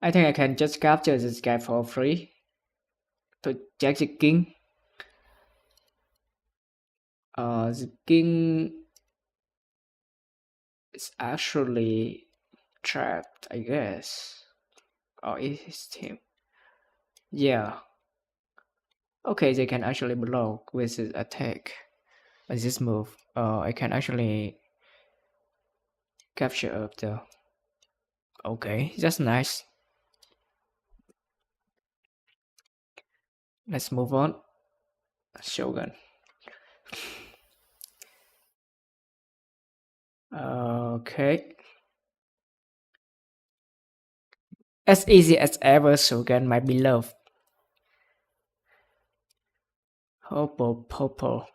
I think I can just capture this guy for free to check the king. The king is actually trapped, I guess. Oh, it's him. Yeah. Okay, they can actually block with this attack. With this move, I can actually capture up though. Okay, that's nice. Let's move on. Shogun. Okay. As easy as ever, Shogun, my beloved. Purple, purple.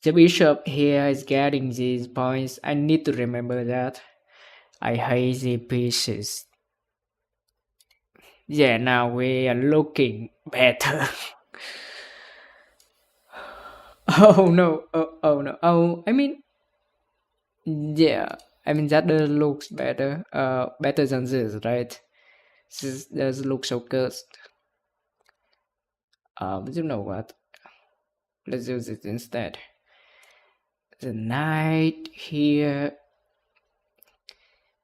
The bishop here is getting these points. I need to remember that. I hate the pieces. Yeah, now we are looking better. Oh no, oh no, oh, I mean, yeah, I mean that does looks better, better than this, right? This does look so cursed. But you know what? Let's use it instead. The knight here,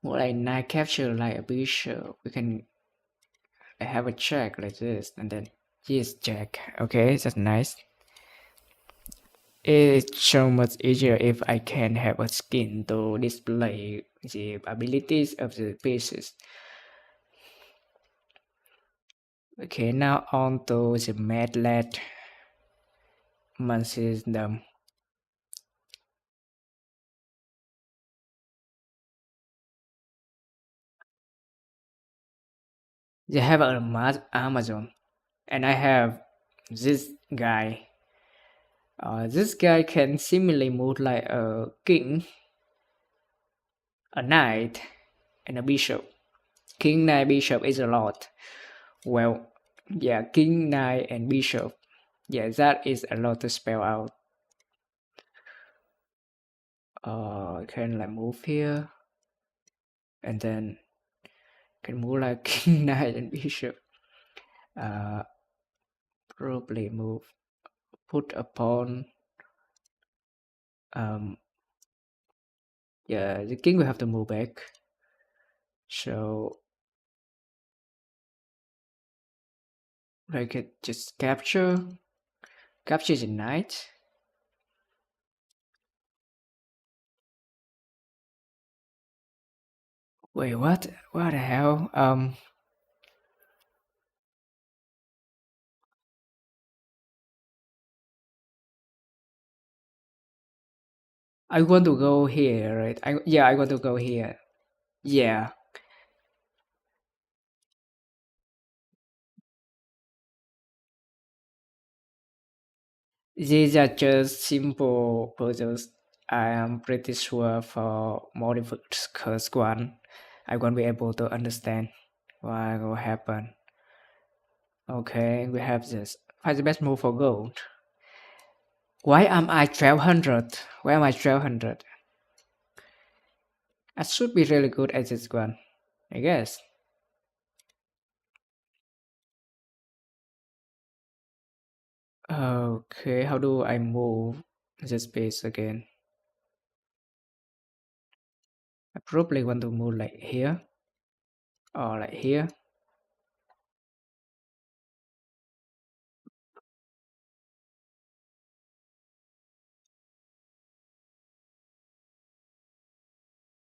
more like knight capture like a bishop. We can have a check like this, and then yes, check. Okay, that's nice. It's so much easier if I can have a skin to display the abilities of the pieces. Okay, now on to the medlet system. They have a Amazon, and I have this guy. This guy can seemingly move like a king, a knight, and a bishop. King, knight, bishop is a lot. Well, yeah, king, knight, and bishop. Yeah, that is a lot to spell out. I can like move here, and then can move like king, knight, and bishop. Probably move, put a pawn. Yeah, the king will have to move back. So I could just capture the knight. Wait, what? What the hell? I want to go here, right? I want to go here. Yeah. These are just simple puzzles. I am pretty sure for more difficult one, I won't be able to understand what will happen. Okay, we have this. What's the best move for gold? Why am I 1200? Why am I 1200? I should be really good at this one, I guess. Okay, how do I move this piece again? I probably want to move like here or like here.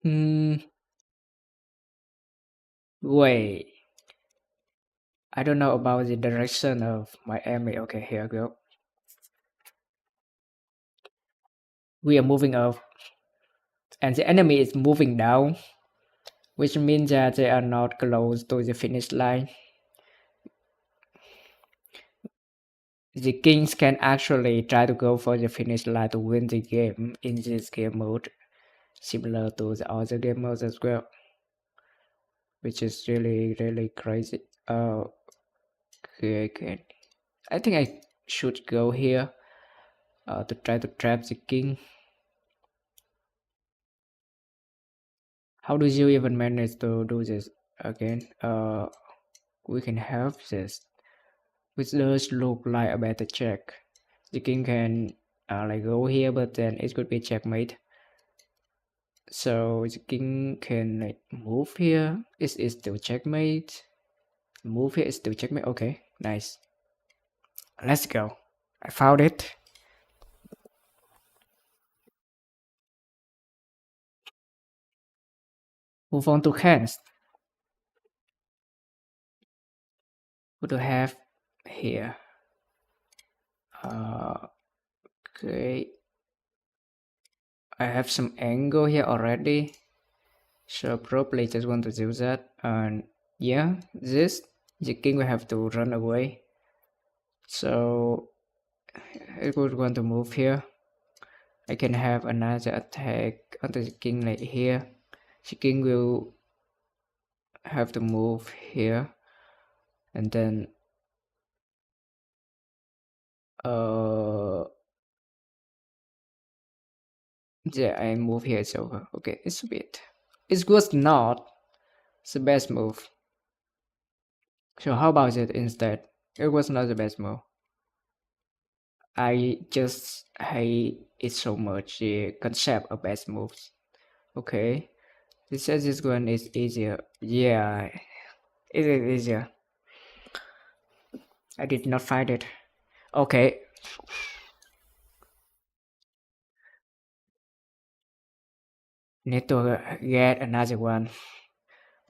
Hmm. Wait. I don't know about the direction of my enemy. Okay, here we go. We are moving up, and the enemy is moving down, which means that they are not close to the finish line. The kings can actually try to go for the finish line to win the game in this game mode, similar to the other game modes as well, which is really crazy. Okay. I think I should go here to try to trap the king. How do you even manage to do this again? We can have this, which does look like a better check. The king can like go here, but then it could be checkmate. So the king can like move here. Is still checkmate. Move here is still checkmate. Okay, nice. Let's go. I found it. Move on to hands. What do I have here? Okay. I have some angle here already. So probably just want to do that. And yeah, this the king will have to run away. So it would want to move here. I can have another attack on the king like here. The king will have to move here, and then yeah, I move here. It's over. Okay, it's a bit. It was not the best move. So how about it instead? It was not the best move. I just hate it so much. The concept of best moves. Okay, this says this one is easier. Yeah, it is easier. I did not find it. Okay. Need to get another one.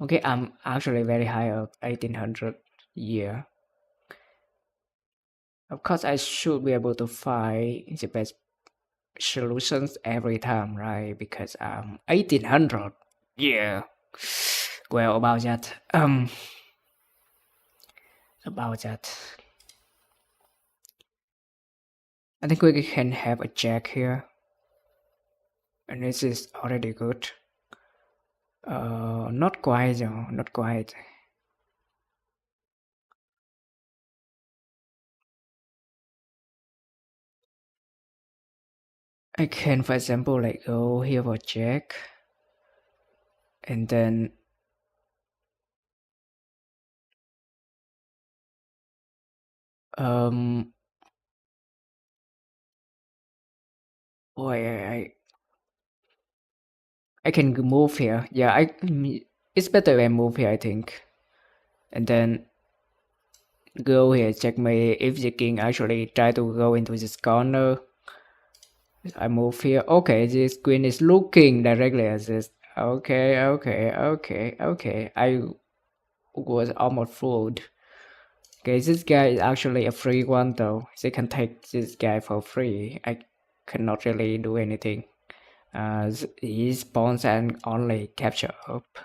Okay, I'm actually very high up, 1800. Yeah. Of course, I should be able to find the best solutions every time, right? Because I'm 1800. Yeah. Well, about that. About that. I think we can have a jack here. And this is already good. Not quite though, not quite. I can, for example, like go here for jack, and then oh, I can move here. Yeah, it's better if I move here, I think, and then go here. Check me if the king actually try to go into this corner. I move here. Okay, this queen is looking directly at this. Okay, okay, okay, okay. I was almost fooled. Okay, this guy is actually a free one though. They can take this guy for free. I cannot really do anything. He spawns and only capture up.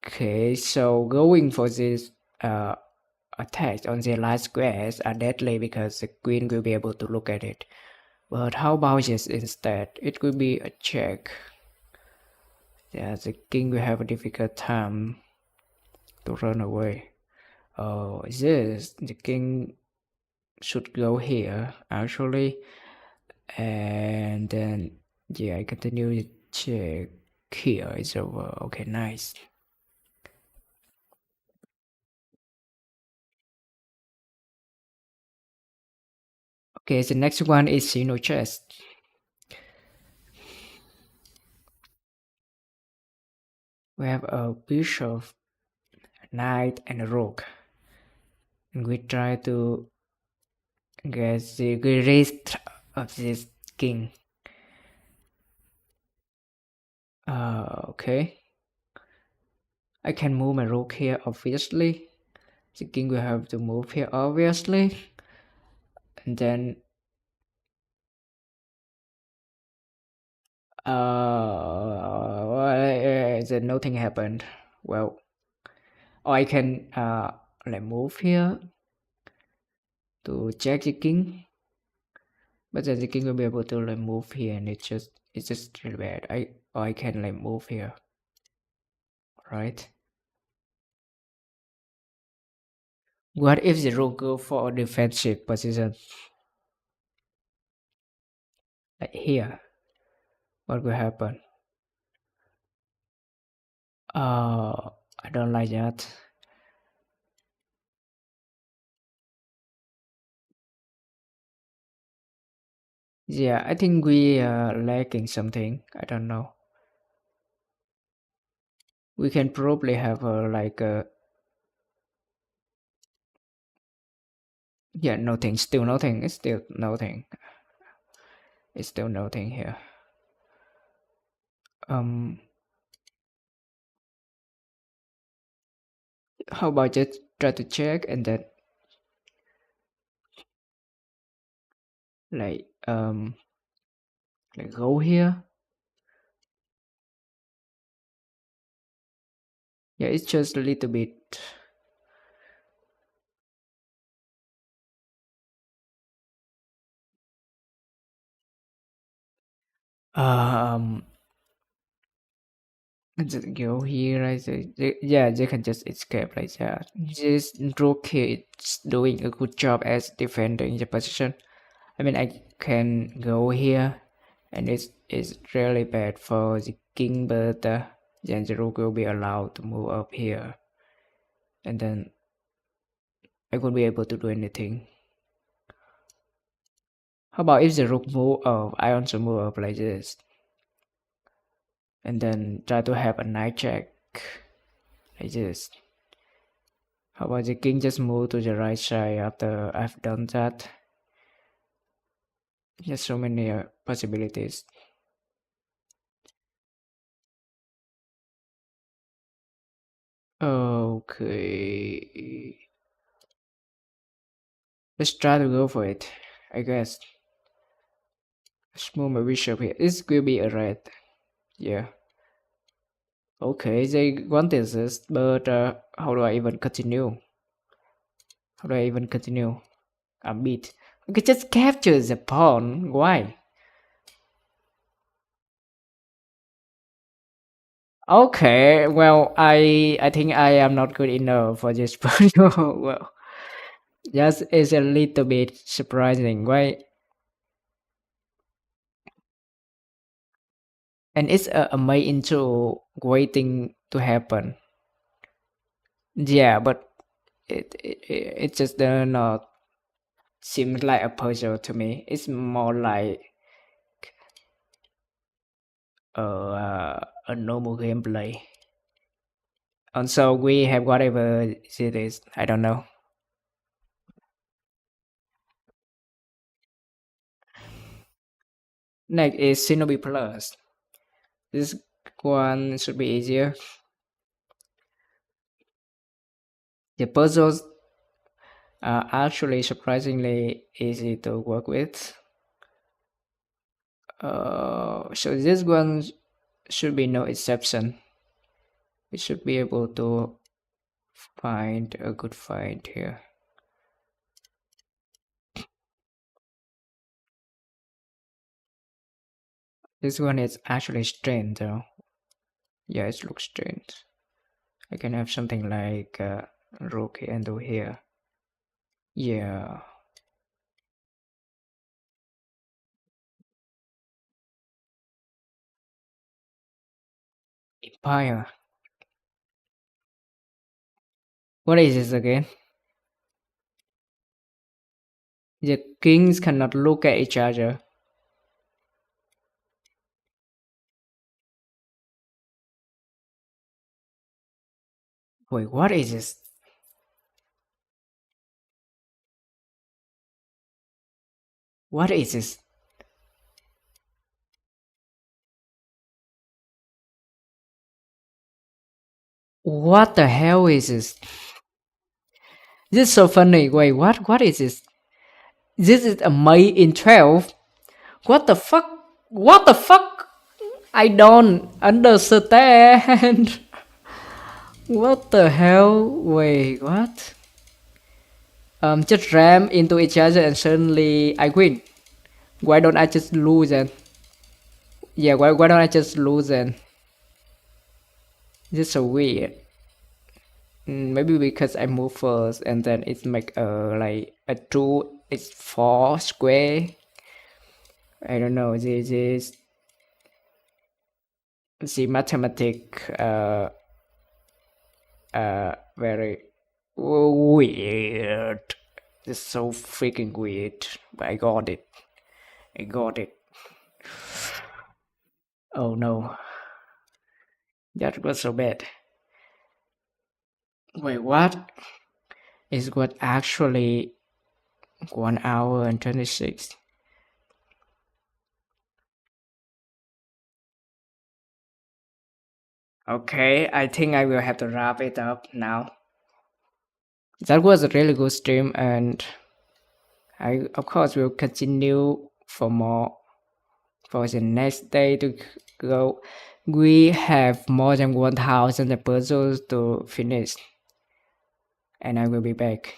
Okay, so going for this attack on the last squares are deadly because the queen will be able to look at it. But how about this instead? It could be a check. Yeah, the king will have a difficult time to run away. Oh, this the king should go here actually, and then yeah, I continue to check here. It's over. Okay, nice. Okay, the next one is Sino chess. We have a bishop, knight, and a rook, and we try to get the rest of this king. Okay. I can move my rook here, obviously. The king will have to move here, obviously. And then then nothing happened. Well, or I can like move here to check the king, but then the king will be able to like move here, and it's just really bad. I can like move here, right? What if the rook go for a defensive position like here? What will happen? I don't like that. Yeah, I think we are lacking something. I don't know. We can probably have like a yeah, nothing. Still nothing. It's still nothing. It's still nothing here. Um, how about just try to check and then like like go here. Yeah, it's just a little bit. Um, just go here. Yeah, they can just escape like that. This rookie is doing a good job as defending the position. I mean, I can go here, and it's really bad for the king, but then the rook will be allowed to move up here, and then I won't be able to do anything. How about if the rook move up, I also move up like this, and then try to have a knight check like this. How about the king just move to the right side after I've done that? There's so many possibilities. Okay. Let's try to go for it, I guess. Let's move my bishop here. This will be a red. Yeah. Okay, they wanted this, but how do I even continue? How do I even continue? A bit. Okay, just capture the pawn. Why? Okay, well, I think I am not good enough for this video. Well, just is a little bit surprising, right? And it's a may into waiting to happen. Yeah, but it just not seem like a puzzle to me. It's more like a normal gameplay. And so we have whatever it is. I don't know. Next is Shinobi Plus. This one should be easier. The puzzles are actually surprisingly easy to work with. So this one should be no exception. We should be able to find a good find here. This one is actually strange though. Yeah, it looks strange. I can have something like rook and do here. Yeah. Empire. What is this again? The kings cannot look at each other. Wait, what is this? What is this? What the hell is this? This is so funny. Wait, what is this? This is a May in 12. What the fuck? What the fuck? I don't understand. What the hell? Wait, what? Just ram into each other and suddenly I win. Why don't I just lose then? Yeah, why don't I just lose then? This is so weird. Maybe because I move first and then it's make a like a two. It's four square. I don't know. This is the mathematic. Very weird. It's so freaking weird. But I got it. I got it. Oh no, that was so bad. Wait, what? It was actually 1 hour and 26. Okay, I think I will have to wrap it up now. That was a really good stream, and I, of course, will continue for more for the next day to go. We have more than 1,000 puzzles to finish, and I will be back.